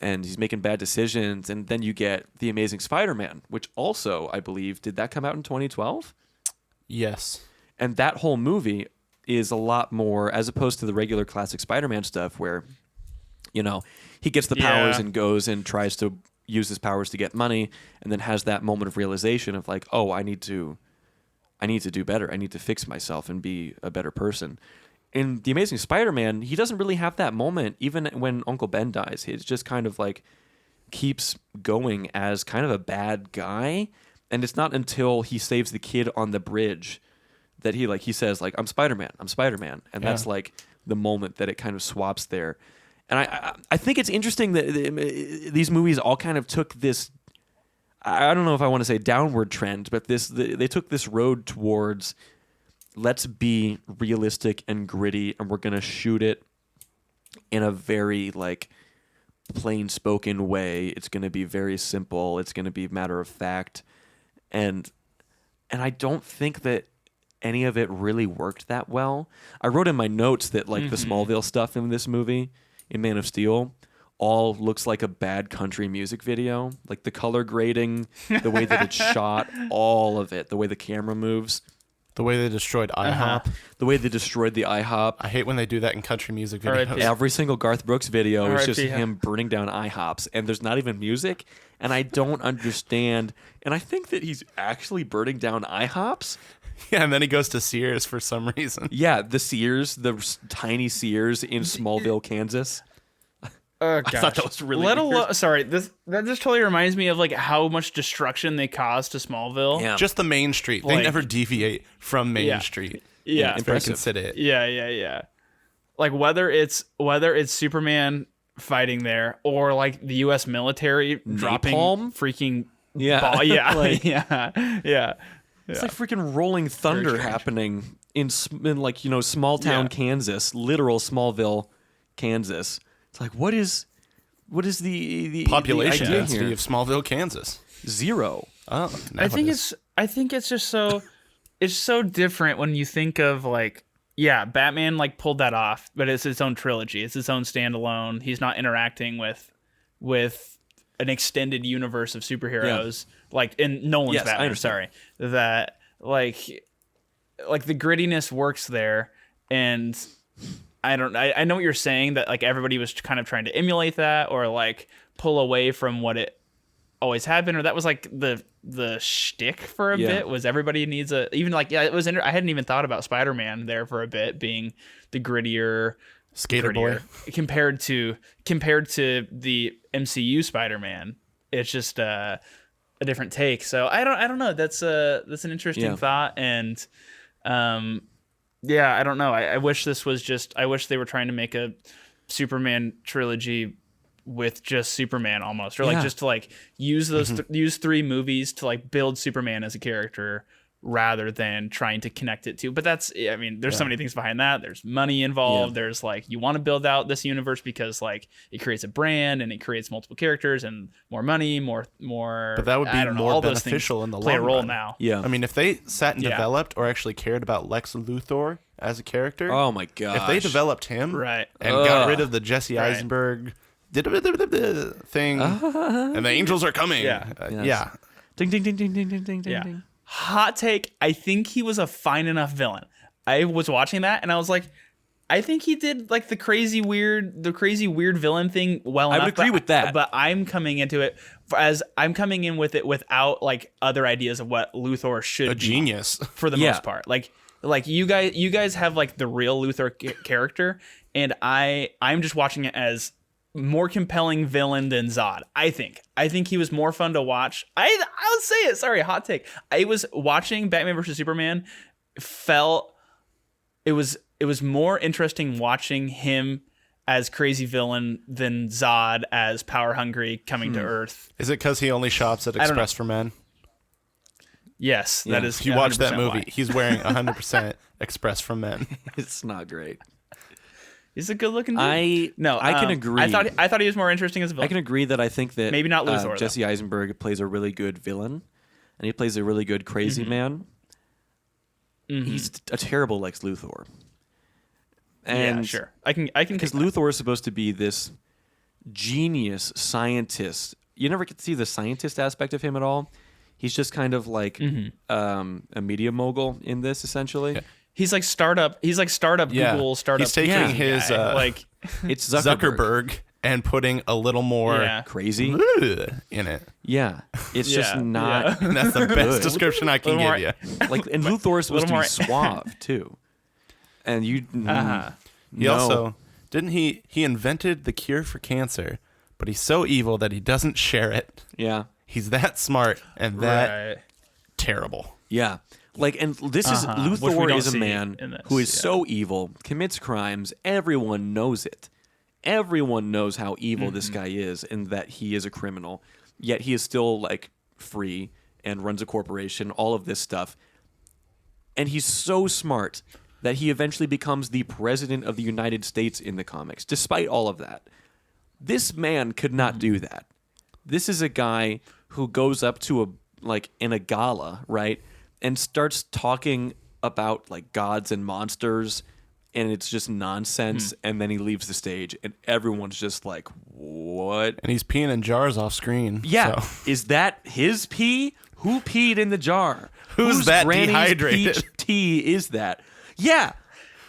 And he's making bad decisions. And then you get The Amazing Spider-Man, which also, I believe, did that come out in 2012? Yes. And that whole movie is a lot more, as opposed to the regular classic Spider-Man stuff where, he gets the powers and goes and tries to use his powers to get money, and then has that moment of realization of like, oh, I need to do better. I need to fix myself and be a better person. In The Amazing Spider-Man, he doesn't really have that moment, even when Uncle Ben dies. He's just kind of like keeps going as kind of a bad guy. And it's not until he saves the kid on the bridge that he says, like, I'm Spider-Man. And that's like the moment that it kind of swaps there. And I think it's interesting that these movies all kind of took this, I don't know if I want to say downward trend, but they took this road towards, let's be realistic and gritty, and we're going to shoot it in a very like plain spoken way. It's going to be very simple. It's going to be matter of fact. And I don't think that any of it really worked that well. I wrote in my notes that like the Smallville stuff in this movie, in Man of Steel, all looks like a bad country music video. Like the color grading, the way that it's shot, all of it, the way the camera moves. The way they destroyed IHOP. The way they destroyed the IHOP. I hate when they do that in country music videos. Every single Garth Brooks video is just him burning down IHOPs, and there's not even music, and I don't understand. And I think that he's actually burning down IHOPs. Yeah, and then he goes to Sears for some reason. Yeah, the Sears, the tiny Sears in Smallville, Kansas. Oh, gosh. I thought that was really weird. Sorry, that just totally reminds me of like how much destruction they caused to Smallville. Yeah. Just the main street. They never deviate from Main Street. Yeah. It's very considerate. Yeah. Like whether it's Superman fighting there or like the U.S. military dropping freaking ball. Yeah. Like, yeah. It's like freaking rolling thunder happening in like, small town Kansas, literal Smallville, Kansas. It's like, what is the population the idea density here? of Smallville, Kansas? 0. Oh, I think it's just so it's so different when you think of like, Batman like pulled that off, but it's its own trilogy. It's its own standalone. He's not interacting with an extended universe of superheroes like in Nolan's Batman. I understand. Sorry, that like the grittiness works there, and I know what you're saying, that like everybody was kind of trying to emulate that or like pull away from what it always had been, or that was like the shtick for a bit, was everybody needs even like, it was I hadn't even thought about Spider-Man there for a bit being the grittier Skater boy compared to the MCU Spider-Man. It's just a different take. So I don't know. That's an interesting thought, and I don't know. I wish this was just. I wish they were trying to make a Superman trilogy with just Superman almost, or like just to like use those use 3 movies to like build Superman as a character rather than trying to connect it to. But that's, I mean, there's so many things behind that. There's money involved. Yeah. There's like, you want to build out this universe because like it creates a brand and it creates multiple characters and more money, more. But that would I be don't know, more all those beneficial things in the play long a role run. now. Yeah. I mean, if they sat and Yeah. developed or actually cared about Lex Luthor as a character, Oh my gosh. if they developed him Right. and got Ugh. rid of the Jesse Right. Eisenberg thing, and the angels are coming. Yeah. Yes. Yeah. Ding ding ding ding ding ding ding Yeah. ding. Hot take, I think he was a fine enough villain. I was watching that and I was like, I think he did like the crazy weird villain thing well I enough. would agree with that. But I'm coming into it as I'm coming in with it without like other ideas of what Luthor should A be genius. for the Yeah. most part. Like you guys have like the real Luthor character, and I'm just watching it as more compelling villain than Zod. I think he was more fun to watch. I'll say it. Sorry, hot take. I was watching Batman versus Superman. It was more interesting watching him as crazy villain than Zod as power hungry coming to Earth. Is it because he only shops at don't know. Express for Men? Yes, Yeah. that is. If you watch that 100% movie, why. he's wearing 100% Express for Men. It's not great. He's a good looking dude. I can agree. I thought he was more interesting as a villain. I can agree that I think that Maybe not Luthor, though. Jesse Eisenberg plays a really good villain, and he plays a really good crazy man. He's a terrible Lex Luthor. And yeah, sure. I can. because Luthor is supposed to be this genius scientist. You never get to see the scientist aspect of him at all. He's just kind of like a media mogul in this, essentially. He's like startup. He's like startup Yeah. Google startup. He's taking crazy his, guy. like It's Zuckerberg. Zuckerberg and putting a little more Yeah. Crazy. in it. Yeah. It's just Yeah, not And that's the best description I can Little give you. like. And Luthor is supposed to be more- suave too. And you. He also didn't he invented the cure for cancer, but he's so evil that he doesn't share it. Yeah. He's that smart and that right. terrible. Yeah. Like, and this is Which we Luthor don't is a see man in this, who is yeah. so evil, commits crimes. Everyone knows it. Everyone knows how evil this guy is and that he is a criminal. Yet he is still like free and runs a corporation, all of this stuff. And he's so smart that he eventually becomes the president of the United States in the comics, despite all of that. This man could not do that. This is a guy who goes up to in a gala, right? And starts talking about like gods and monsters, and it's just nonsense. And then he leaves the stage, and everyone's just like, "What?" And he's peeing in jars off screen. Yeah, so. is that his pee? Who peed in the jar? Who's that granny's dehydrated? peach tea is that? Yeah,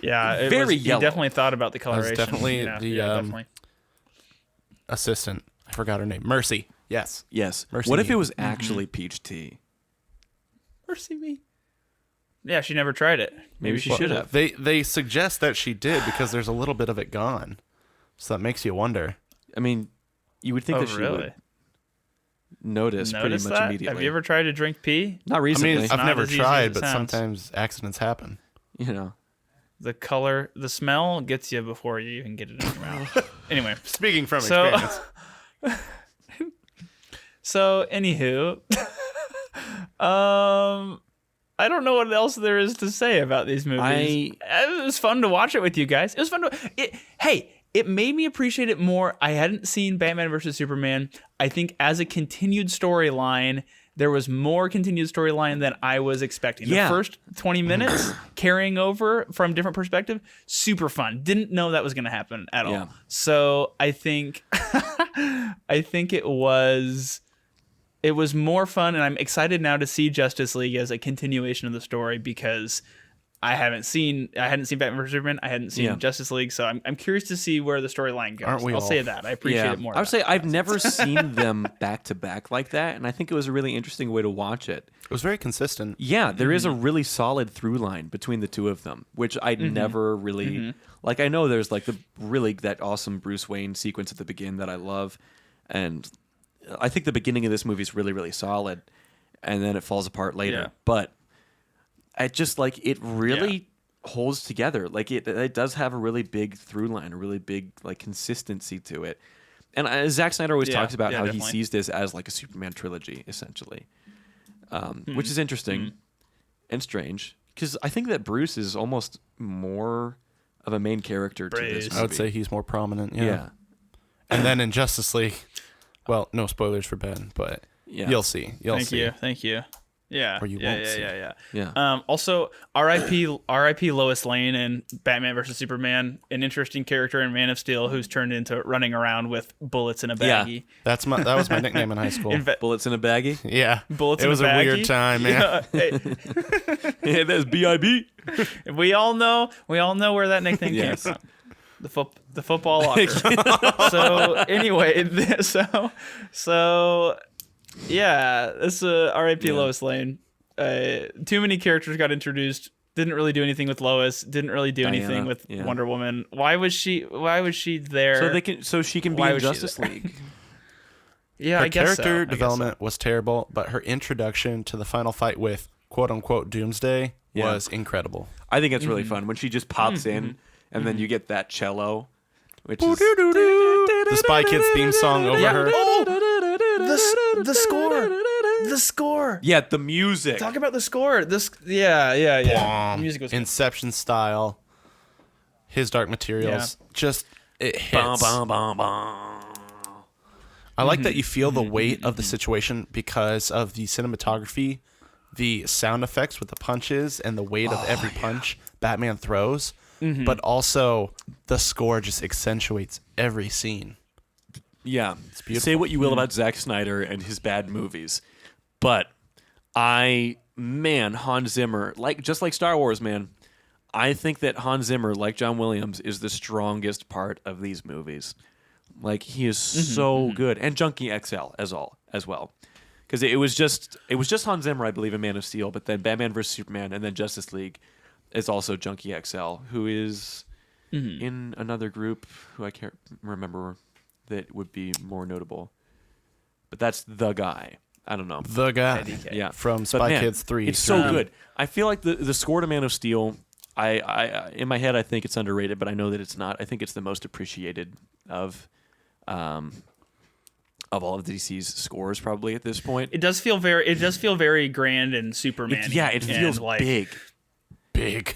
Yeah, Very He yellow. definitely thought about the coloration. definitely yeah, the, yeah, um, definitely. Assistant. I forgot her name. Mercy. Yes. yes. Mercy What if me. it was actually peach tea? Mercy me. Yeah, she never tried it. Maybe she should have. They suggest that she did because there's a little bit of it gone. So that makes you wonder. I mean, you would think Oh, that she really? would notice pretty Notice much that? immediately. Have you ever tried to drink pee? Not I recently. mean, I've not never as easy as tried, it but sounds. sometimes accidents happen. you know. The color, the smell gets you before you even get it in your mouth. Anyway, Speaking from So- experience. so anywho, I don't know what else there is to say about these movies. It was fun to watch it with you guys. It was fun it made me appreciate it more. I hadn't seen Batman versus Superman. I think as a continued storyline, there was more continued storyline than I was expecting. Yeah. The first 20 minutes carrying over from different perspective, super fun. Didn't know that was going to happen at all. Yeah. So I think it was more fun, and I'm excited now to see Justice League as a continuation of the story because I hadn't seen Batman vs Superman, I hadn't seen Yeah. Justice League, so I'm curious to see where the storyline goes. Aren't we I'll all? say that. I appreciate it more. I would that. say I've never seen them back to back like that, and I think it was a really interesting way to watch it. It was very consistent. Yeah, there is a Mm-hmm. really solid through line between the two of them, which I'd never really like. I know there's like that awesome Bruce Wayne sequence at the beginning that I love, and I think the beginning of this movie is really, really solid, and then it falls apart later. Yeah. But I just like it really holds together. Like it does have a really big through line, a really big like consistency to it. And Zack Snyder always Yeah, talks about yeah, how definitely. he sees this as like a Superman trilogy, essentially, which is interesting. and strange because I think that Bruce is almost more of a main character to this movie. I would say he's more prominent. Yeah. Yeah. And then in Justice League, well, no spoilers for Ben, but you'll see. Thank you. Yeah. Or you won't see. Yeah. Also, R.I.P. Lois Lane in Batman vs Superman, an interesting character in Man of Steel who's turned into running around with bullets in a baggie. That was my nickname in high school. Bullets in a baggie? Yeah. Bullets it in was a baggie. weird time, man. Yeah, that's B.I.B. We all know where that nickname came from. The football locker. So anyway, yeah, this R.I.P. Lois Lane. Too many characters got introduced. Didn't really do anything with Lois. Didn't really do anything with Wonder Woman. Why was she there? So she can be in Justice League. Yeah, her I guess character development was terrible, but her introduction to the final fight with quote unquote Doomsday was incredible. I think it's really fun when she just pops in and then you get that cello, which is the Spy Kids theme song over her. The score. Yeah, the music. Talk about the score. The music was Inception style. His Dark Materials. Just it hits. I like that you feel the weight of the situation because of the cinematography, the sound effects with the punches, and the weight of every punch Batman throws. But also, the score just accentuates every scene. Yeah. It's beautiful. Say what you will about Zack Snyder and his bad movies, but Hans Zimmer, just like Star Wars, man, I think that Hans Zimmer, like John Williams, is the strongest part of these movies. Like, he is so good. And Junkie XL as well. Because it was just Hans Zimmer, I believe, in Man of Steel, but then Batman vs. Superman and then Justice League is also Junkie XL, who is in another group who I can't remember that would be more notable. But that's the guy. I don't know. The guy. Yeah. From Spy Kids 3. It's so good. I feel like the score to Man of Steel, I in my head I think it's underrated, but I know that it's not. I think it's the most appreciated of all of DC's scores probably at this point. It does feel very grand and Superman. It feels like big.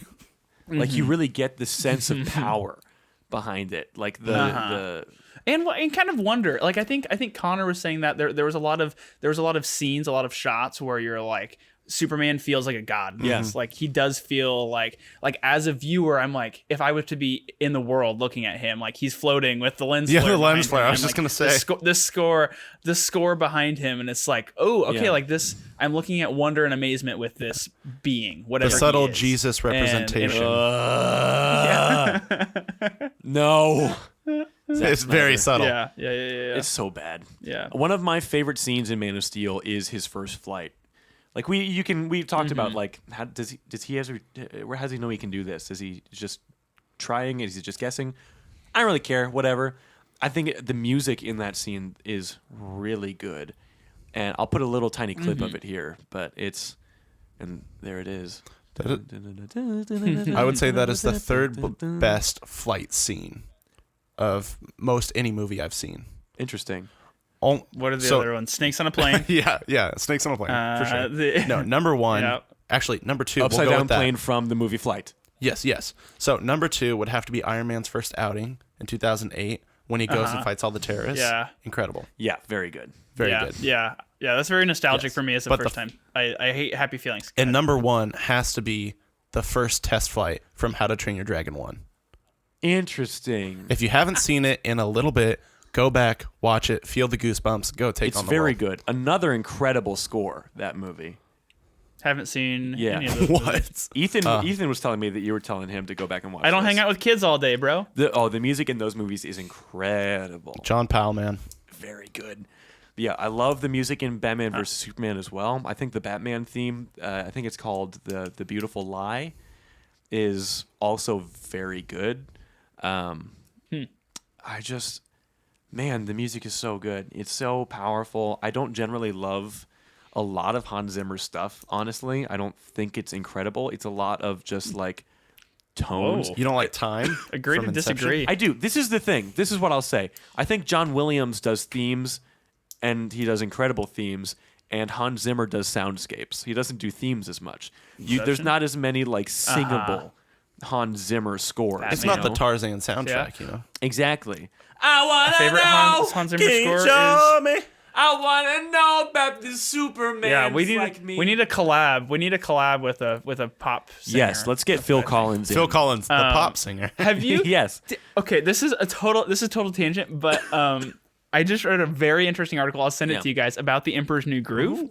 Like you really get the sense of power behind it. Like the and kind of wonder. Like I think Connor was saying that there was a lot of scenes, a lot of shots where you're like, Superman feels like a god. Yes. Like he does feel like as a viewer, I'm like, if I was to be in the world looking at him, like he's floating with the lens flare. Yeah, the lens behind flare. him, I was just like, going to say. The score behind him, and it's like, oh, okay, Yeah. like this, I'm looking at wonder and amazement with this being, whatever The subtle he is. Jesus representation. No. It's very subtle. Yeah. It's so bad. Yeah. One of my favorite scenes in Man of Steel is his first flight. Like we've talked about like how where has he know he can do this? Is he just trying? Is he just guessing? I don't really care. Whatever. I think the music in that scene is really good, and I'll put a little tiny clip of it here. But and there it is. I would say that is the third best flight scene of any movie I've seen. Interesting. What are the other ones? Snakes on a Plane. yeah, Snakes on a Plane for sure. No, number one. Yeah. Actually, number two. Upside we'll go down with that. plane from the movie Flight. Yes. So number two would have to be Iron Man's first outing in 2008 when he goes and fights all the terrorists. Yeah. Incredible. Yeah, very good. Very good. Yeah. That's very nostalgic Yes. for me as the But first time. I hate Happy Feelings. And number one has to be the first test flight from How to Train Your Dragon 1. Interesting. If you haven't seen it in a little bit, go back, watch it, feel the goosebumps, go take It's on the very world. good. Another incredible score, that movie. Haven't seen Yeah. any of those movies. What? Ethan was telling me that you were telling him to go back and watch I don't this. hang out with kids all day, bro. The music in those movies is incredible. John Powell, man. Very good. Yeah, I love the music in Batman vs. Superman as well. I think the Batman theme, I think it's called The Beautiful Lie, is also very good. Man, the music is so good. It's so powerful. I don't generally love a lot of Hans Zimmer stuff, honestly. I don't think it's incredible. It's a lot of just like tones. Whoa. You don't like Time? Agree from to Inception? disagree. I do. This is the thing. This is what I'll say. I think John Williams does themes, and he does incredible themes, and Hans Zimmer does soundscapes. He doesn't do themes as much. There's not as many like singable Hans Zimmer scores. It's not the Tarzan soundtrack, you know. Exactly. I want to Favorite know. Hans Zimmer score is. I want to know about the Superman. Yeah, we need like me. we need a collab. We need a collab with a pop singer. Yes, let's get Phil Collins in. Phil Collins, the pop singer. Have you? Yes. Okay, this is a total tangent, but I just read a very interesting article. I'll send it to you guys about the Emperor's New Groove.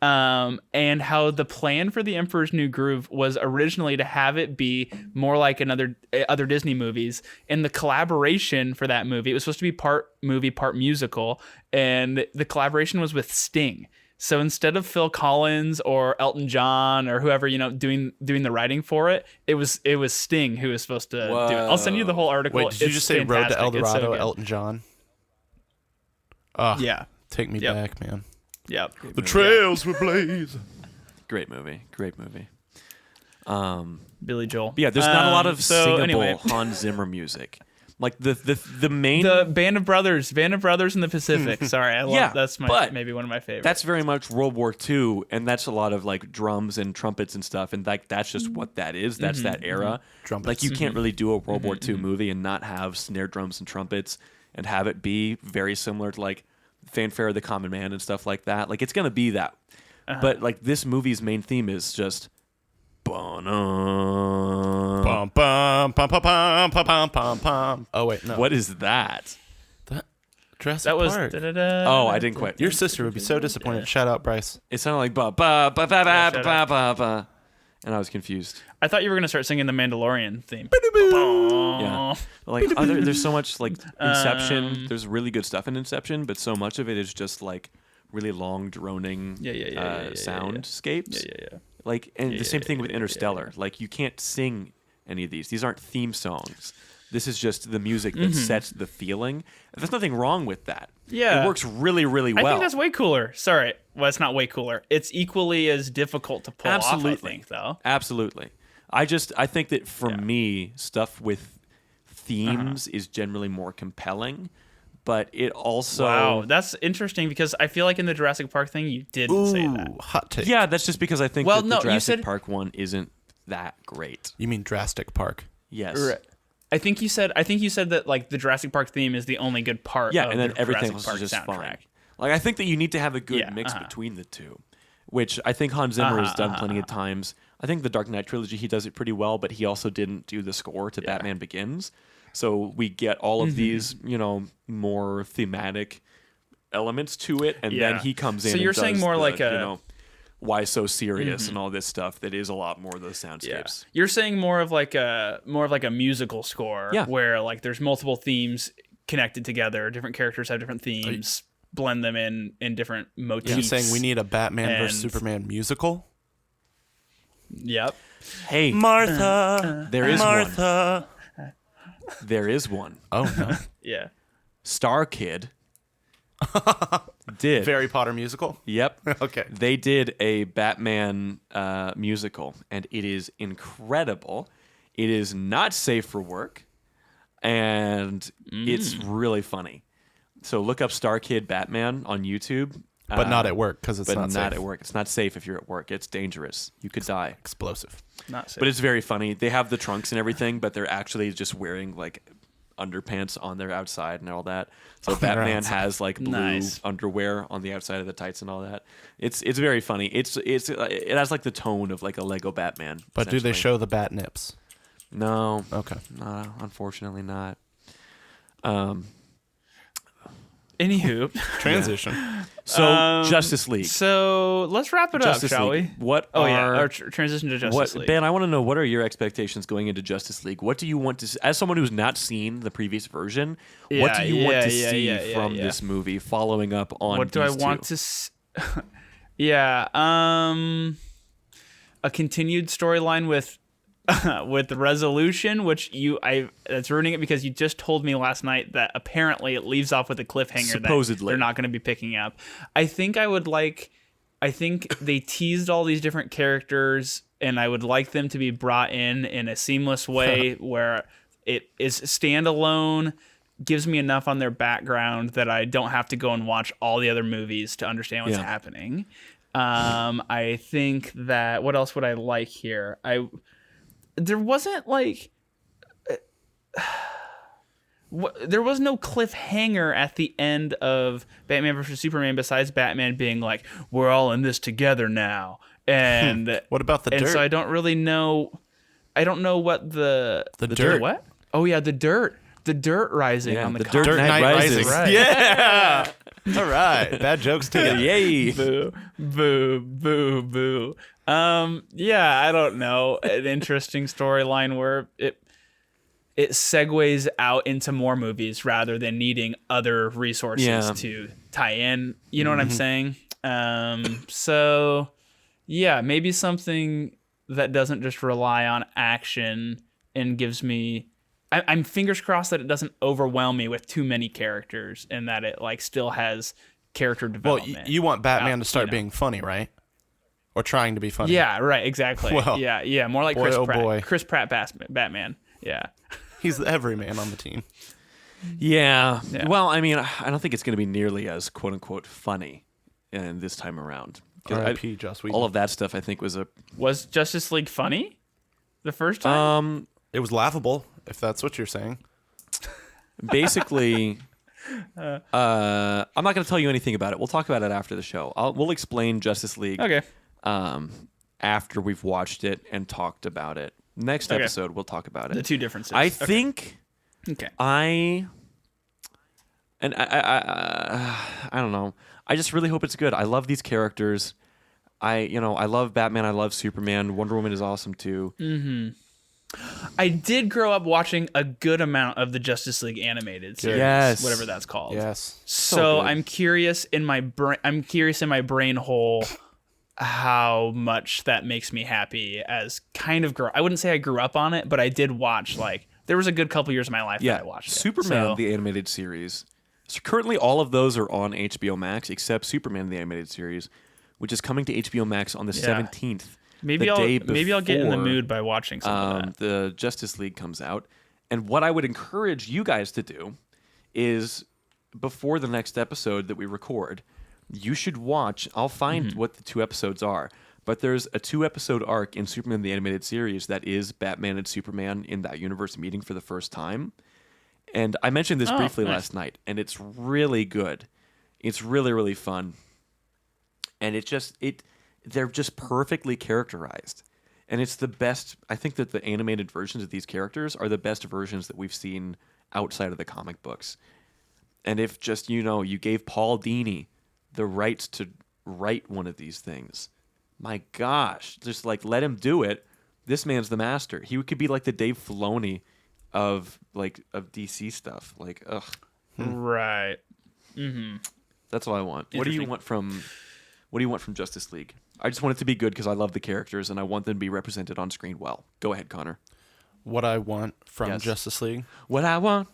And how the plan for the Emperor's New Groove was originally to have it be more like other Disney movies. And the collaboration for that movie, it was supposed to be part movie, part musical, and the collaboration was with Sting. So instead of Phil Collins or Elton John or whoever, doing the writing for it, it was Sting who was supposed to do it. I'll send you the whole article. Wait, did you just say Road to El Dorado, Elton John? Yeah. Take me back, man. Yep. The trails were blazing. Great movie. Billy Joel. Yeah, there's not a lot of singable anyway. Hans Zimmer music. Like the main The Band of Brothers in the Pacific. Sorry, I love that's maybe one of my favorites. That's very much World War II, and that's a lot of like drums and trumpets and stuff, and like that's just what that is. That's that era. Trumpets. Like you can't really do a World War II movie and not have snare drums and trumpets and have it be very similar to like Fanfare of the Common Man and stuff like that. Like it's gonna be that. But like this movie's main theme is just Bum, bum, bum, bum, bum, bum, bum, bum. Oh wait, no. What is that? Jurassic that was Park. Oh, I didn't quite. Your sister would be so disappointed. Shout out, Bryce. It sounded like ba ba ba ba ba ba ba ba, and I was confused. I thought you were gonna start singing the Mandalorian theme. Yeah, like there's so much like Inception. There's really good stuff in Inception, but so much of it is just like really long, droning soundscapes. Yeah. Like, and the same thing with Interstellar. Like, you can't sing any of these. These aren't theme songs. This is just the music that sets the feeling. There's nothing wrong with that. Yeah. It works really, really well. I think that's way cooler. Sorry. Well, it's not way cooler. It's equally as difficult to pull off, I think, though. Absolutely. I think that for me, stuff with themes is generally more compelling. But it also... Wow, that's interesting because I feel like in the Jurassic Park thing, you didn't say that. Hot take. Yeah, that's just because I think that the Jurassic Park one isn't that great. You mean Drastic Park? Yes. Right. I think you said that like the Jurassic Park theme is the only good part. Yeah, of and then the everything Jurassic else Park is just soundtrack. fine. Like I think that you need to have a good mix between the two, which I think Hans Zimmer has done plenty of times. I think the Dark Knight trilogy he does it pretty well, but he also didn't do the score to Batman Begins. So we get all of these, more thematic elements to it, and then he comes in. So you're and saying does more the, like a why so serious and all this stuff that is a lot more of those soundscapes. Yeah. You're saying more of like a musical score, where like there's multiple themes connected together. Different characters have different themes, blend them in different motifs. You're saying we need a Batman versus Superman musical? Yep. Hey, Martha. There is Martha. there is one. Oh no. Yeah. Star Kid did. Harry Potter musical? Yep. Okay. They did a Batman musical, and it is incredible. It is not safe for work, and it's really funny. So look up Star Kid Batman on YouTube. But not at work because it's but not safe. at work. It's not safe if you're at work. It's dangerous. You could die. Explosive. Not safe. But it's very funny. They have the trunks and everything, but they're actually just wearing like underpants on their outside and all that. So Batman has like blue underwear on the outside of the tights and all that. It's very funny. It has like the tone of like a Lego Batman. But do they show the bat nips? No. Okay. No, unfortunately not. Anywho, Transition. So Justice League. So let's wrap it Justice up, shall League. we? What Oh are yeah, or transition to Justice League. Ben, I want to know, what are your expectations going into Justice League? What do you want to see, as someone who's not seen the previous version, what do you want to see from this movie following up on what do I these want two? to a continued storyline with with the Resolution, which that's ruining it because you just told me last night that apparently it leaves off with a cliffhanger Supposedly. that they're not going to be picking up. I think they teased all these different characters, and I would like them to be brought in a seamless way where it is standalone gives me enough on their background that I don't have to go and watch all the other movies to understand what's happening. I think that what else would I like here? There wasn't like there was no cliffhanger at the end of Batman vs Superman besides Batman being like, we're all in this together now. And what about the dirt? And so I don't really know. I don't know what the dirt. What? Oh yeah, the dirt. The dirt rising on the Dirt Dirt Knight Knight Rises. Rises. Right. Yeah. All right. Bad jokes too. Yay. Boo, boo, boo, boo. Yeah, I don't know. An interesting storyline where it segues out into more movies rather than needing other resources to tie in. You know what I'm saying? So yeah, maybe something that doesn't just rely on action and gives me. I'm fingers crossed that it doesn't overwhelm me with too many characters and that it like still has character development. Well, you want Batman to start being funny, right? Or trying to be funny. Yeah, right, exactly. Well, yeah, more like boy, Chris oh Pratt. boy. Chris Pratt Batman. Yeah. He's the everyman on the team. Yeah. Yeah. Well, I mean, I don't think it's going to be nearly as quote unquote funny in this time around. 'Cause R.I.P. Joss Whedon. all of that stuff I think Was Justice League funny the first time? It was laughable, if that's what you're saying. basically I'm not going to tell you anything about it. We'll talk about it after the show. We'll explain Justice League Okay. After we've watched it and talked about it. Next episode we'll talk about it. The two differences. I think Okay. I don't know. I just really hope it's good. I love these characters. I love Batman. I love Superman. Wonder Woman is awesome too. I did grow up watching a good amount of the Justice League animated series, Yes. whatever that's called. Yes. So good. I'm curious in my brain hole how much that makes me happy as kind of I wouldn't say I grew up on it, but I did watch there was a good couple years of my life that I watched it. Superman So- the animated series. So currently all of those are on HBO Max except Superman the animated series, which is coming to HBO Max on the 17th. Maybe the I'll day get in the before, mood by watching some of that. The Justice League comes out. And what I would encourage you guys to do is before the next episode that we record, you should watch. I'll find what the 2 episodes are, but there's a 2-episode arc in Superman the Animated Series that is Batman and Superman in that universe meeting for the first time. And I mentioned this briefly last night, and it's really good. It's really, really fun. And they're just perfectly characterized. And it's the best. I think that the animated versions of these characters are the best versions that we've seen outside of the comic books. And if just, you gave Paul Dini the rights to write one of these things, my gosh, just let him do it. This man's the master. He could be like the Dave Filoni of DC stuff. Right. That's what I want. What do you want from Justice League? I just want it to be good because I love the characters and I want them to be represented on screen well. Go ahead, Connor. What I want from Justice League? What I want.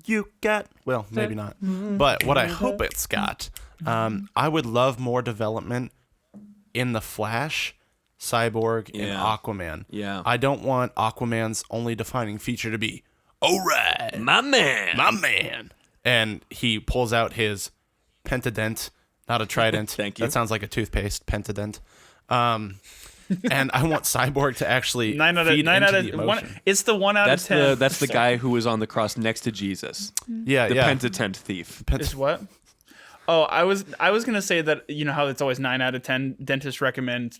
You got... Well, maybe not. But what I hope it's got, I would love more development in the Flash, Cyborg, and Aquaman. Yeah. I don't want Aquaman's only defining feature to be, all right, My man. And he pulls out his pentadent, not a trident. Thank you. That sounds like a toothpaste, pentadent. And I want Cyborg to actually 9 out feed into of the 1. emotion. It's the 1 out of 10. That's the guy who was on the cross next to Jesus. Yeah, The yeah. pentatent thief. Is what? Oh, I was gonna say that how it's always 9 out of 10 dentists recommend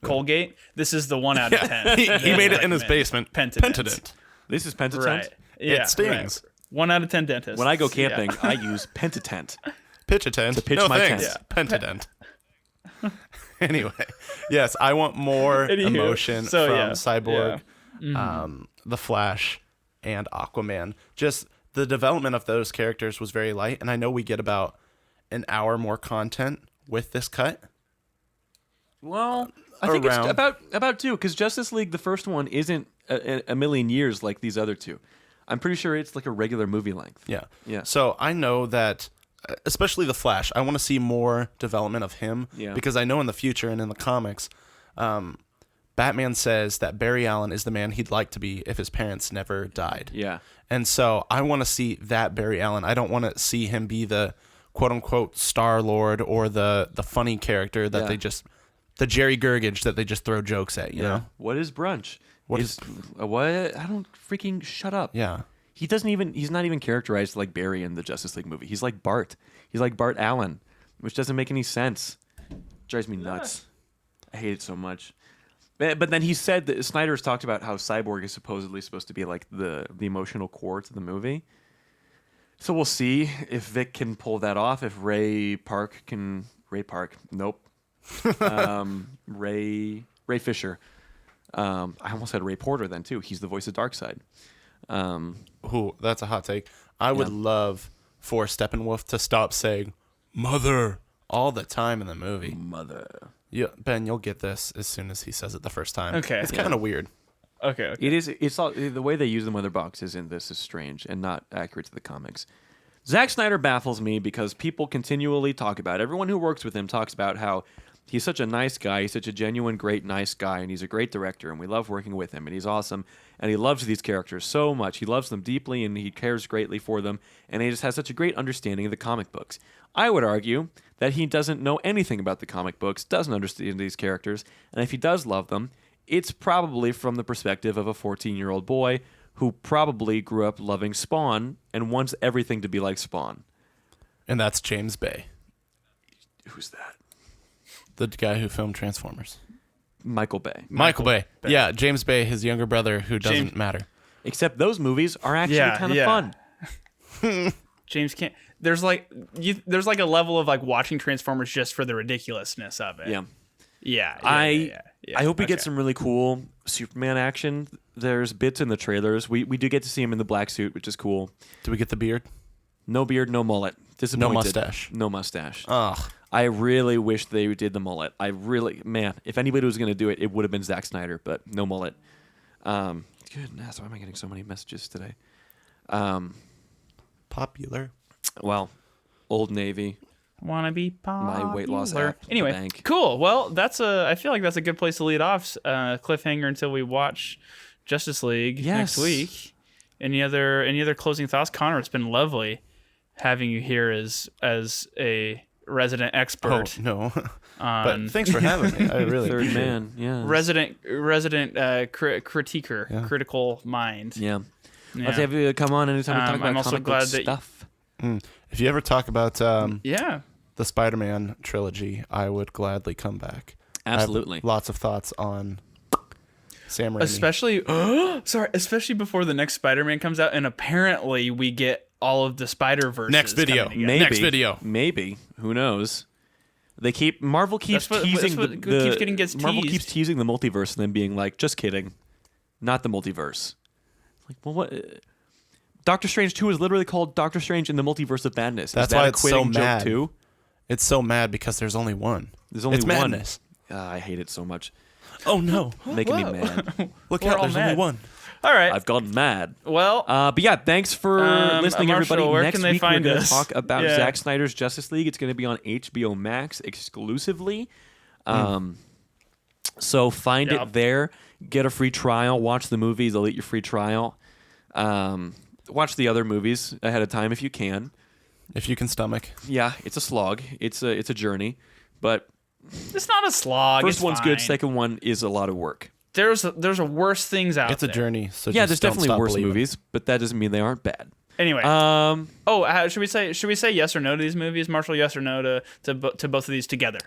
Colgate. This is the 1 out of 10. He made it in his basement. Pentadent. This is pentatent. Right. Yeah, It stings. Right. 1 out of 10 dentists. When I go camping, Yeah. I use pentatent. Pitch a tent. To pitch no my thanks. tent. Pentadent. Anyway, yes, I want more Anywho, emotion so, from yeah, Cyborg, the Flash, and Aquaman. Just the development of those characters was very light, and I know we get about an hour more content with this cut. Well, I think Around. it's about 2, because Justice League, the first one, isn't a million years like these other 2. I'm pretty sure it's like a regular movie length. Yeah. Yeah. So I know that, especially the Flash, I want to see more development of him Yeah. because I know in the future and in the comics, Batman says that Barry Allen is the man he'd like to be if his parents never died. Yeah. And so I want to see that Barry Allen. I don't want to see him be the quote-unquote Star-Lord or the funny character that they just... The Jerry Gergich that they just throw jokes at, you know? What is brunch? What I don't freaking shut up. Yeah. He's not even characterized like Barry in the Justice League movie. He's like Bart. He's like Bart Allen, which doesn't make any sense. Drives me nuts. I hate it so much. But then he said that Snyder's talked about how Cyborg is supposedly supposed to be like the emotional core to the movie. So we'll see if Vic can pull that off. If Ray Park, nope. Ray Fisher. I almost said Ray Porter then too. He's the voice of Darkseid. Ooh, that's a hot take. I would love for Steppenwolf to stop saying "mother" all the time in the movie. Mother. Yeah, Ben, you'll get this as soon as he says it the first time. Okay. It's kind of weird. Okay. It's all the way they use the mother boxes in this is strange and not accurate to the comics. Zack Snyder baffles me because people continually talk about, everyone who works with him talks about how he's such a nice guy, he's such a genuine, great, nice guy, and he's a great director, and we love working with him, and he's awesome, and he loves these characters so much. He loves them deeply, and he cares greatly for them, and he just has such a great understanding of the comic books. I would argue that he doesn't know anything about the comic books, doesn't understand these characters, and if he does love them, it's probably from the perspective of a 14-year-old boy who probably grew up loving Spawn and wants everything to be like Spawn. And that's James Bay. Who's that? The guy who filmed Transformers. Michael Bay. Michael Bay. Yeah, James Bay, his younger brother who doesn't matter. Except those movies are actually kind of fun. James can't. There's like a level of like watching Transformers just for the ridiculousness of it. Yeah. I hope we get some really cool Superman action. There's bits in the trailers. We do get to see him in the black suit, which is cool. Do we get the beard? No beard, no mullet. Disappointed. No mustache. No mustache. Ugh. I really wish they did the mullet. If anybody was going to do it, it would have been Zack Snyder, but no mullet. Goodness, why am I getting so many messages today? Popular. Well, Old Navy. Wanna be popular. My weight loss app. Anyway, bank. cool. Well, I feel like that's a good place to lead off. Cliffhanger until we watch Justice League next week. Any other closing thoughts, Connor? It's been lovely having you here as a resident expert. Oh no, on but thanks for having me. I really Third appreciate man. Yeah. resident critiquer, critical mind. Yeah. Let's have you come on anytime we talk about I'm also comic glad book that stuff. If you ever talk about Yeah. the Spider-Man trilogy, I would gladly come back. Absolutely. I have lots of thoughts on Sam Raimi. Especially before the next Spider-Man comes out, and apparently we get all of the Spider-Verse. Next video. Next video. Maybe. Who knows? Marvel keeps That's teasing what keeps getting gets Marvel teased. keeps teasing the multiverse and then being like, just kidding. Not the multiverse. Like, well, what? Doctor Strange 2 is literally called Doctor Strange in the Multiverse of Madness. That's is that why a it's so quitting joke mad. Too? It's so mad because there's only one. There's only it's one. Madness. I hate it so much. Oh no! Making me mad. Look We're out! all There's mad. only one. All right. I've gone mad. Well, But yeah, thanks for listening, Marshall, everybody. where Next can they week we're find going to us? talk about Yeah. Zack Snyder's Justice League. It's going to be on HBO Max exclusively. So find it there. Get a free trial. Watch the movies. They'll eat your free trial. Watch the other movies ahead of time if you can. If you can stomach. Yeah, it's a slog. It's a journey, but it's not a slog. first it's one's fine. good. Second one is a lot of work. There's a worse things out It's a there. journey. So Yeah, just there's don't definitely stop worse believing. movies, but that doesn't mean they aren't bad. Anyway. Should we say yes or no to these movies, Marshall? Yes or no to both of these together?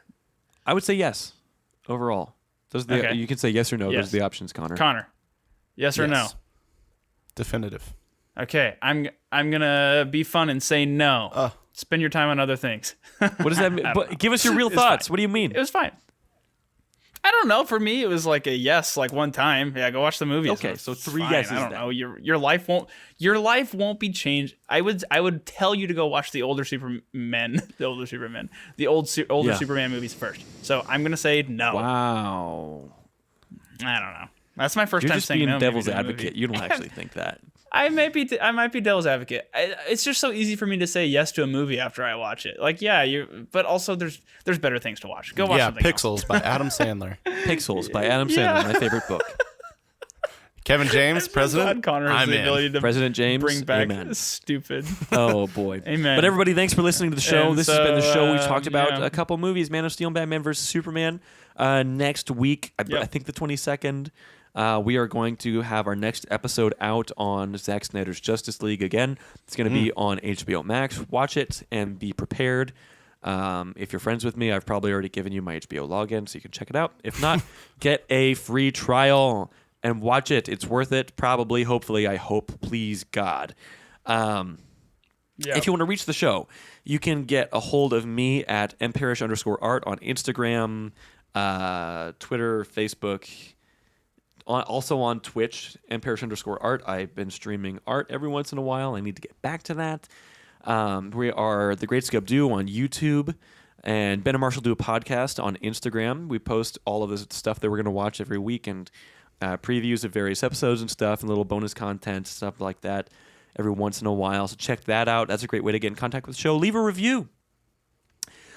I would say yes overall. Okay. You can say yes or no. Yes. Those are the options, Connor. Connor, yes or no? Yes. Definitive. Okay, I'm gonna be fun and say no. Spend your time on other things. What does that mean? But give us your real thoughts. fine. What do you mean? It was fine. I don't know. For me, it was like a yes, like one time. Yeah, go watch the movie. Okay, It's so three fine. yeses I don't then. know. Your life won't be changed. I would tell you to go watch the older Superman, older Yeah. Superman movies first. So I'm gonna say no. Wow. I don't know. That's my 1st You're time just saying being no. devil's maybe to a advocate. movie. You don't actually think that. I might be devil's advocate. It's just so easy for me to say yes to a movie after I watch it. Like, yeah, but also there's better things to watch. Go watch something Pixels else. by Adam Sandler. Pixels by Adam Sandler, my favorite book. Kevin James, President. Connor has the ability to President James, bring back amen. Stupid. Oh boy, Amen. But everybody, thanks for listening to the show. And this has been the show. We talked about yeah. a couple movies: Man of Steel, and Batman vs Superman. Next week, I think the 22nd, we are going to have our next episode out on Zack Snyder's Justice League again. It's going to be on HBO Max. Watch it and be prepared. If you're friends with me, I've probably already given you my HBO login, so you can check it out. If not, get a free trial and watch it. It's worth it. Probably, hopefully, I hope, please God. If you want to reach the show, you can get a hold of me at mparish_art on Instagram, Twitter, Facebook, also on Twitch, mparish_art. I've been streaming art every once in a while. I need to get back to that. We are The Great Scub Do on YouTube, and Ben and Marshall do a podcast on Instagram. We post all of this stuff that we're going to watch every week, and previews of various episodes and stuff, and little bonus content, stuff like that every once in a while. So check that out. That's a great way to get in contact with the show. Leave a review.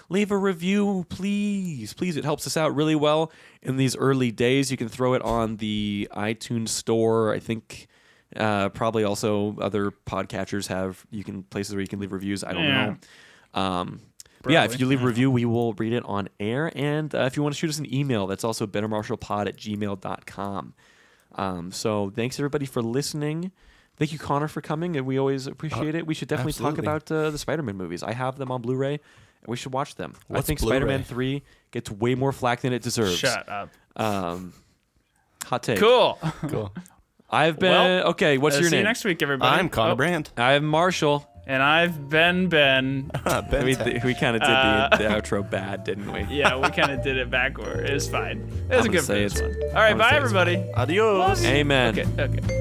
Leave a review, please. Please, it helps us out really well in these early days. You can throw it on the iTunes store. I think probably also other podcatchers have places where you can leave reviews. I don't know. But yeah, if you leave a review, we will read it on air. And if you want to shoot us an email, that's also benandmarshallpod@gmail.com. So thanks, everybody, for listening. Thank you, Connor, for coming, and we always appreciate it. We should definitely talk about the Spider-Man movies. I have them on Blu-ray, and we should watch them. I think Blu-ray? Spider-Man 3 gets way more flack than it deserves. Shut up. Hot take. Cool. I've been... okay, what's your See you name? next week, everybody. I'm Connor Brandt. I'm Marshall. And I've been Ben. We kind of did the outro bad, didn't we? Yeah, we kind of did it backward. It was fine. It was a good say first it's- one. All right, I'm bye, gonna say it's everybody. Adios. Amen. Okay.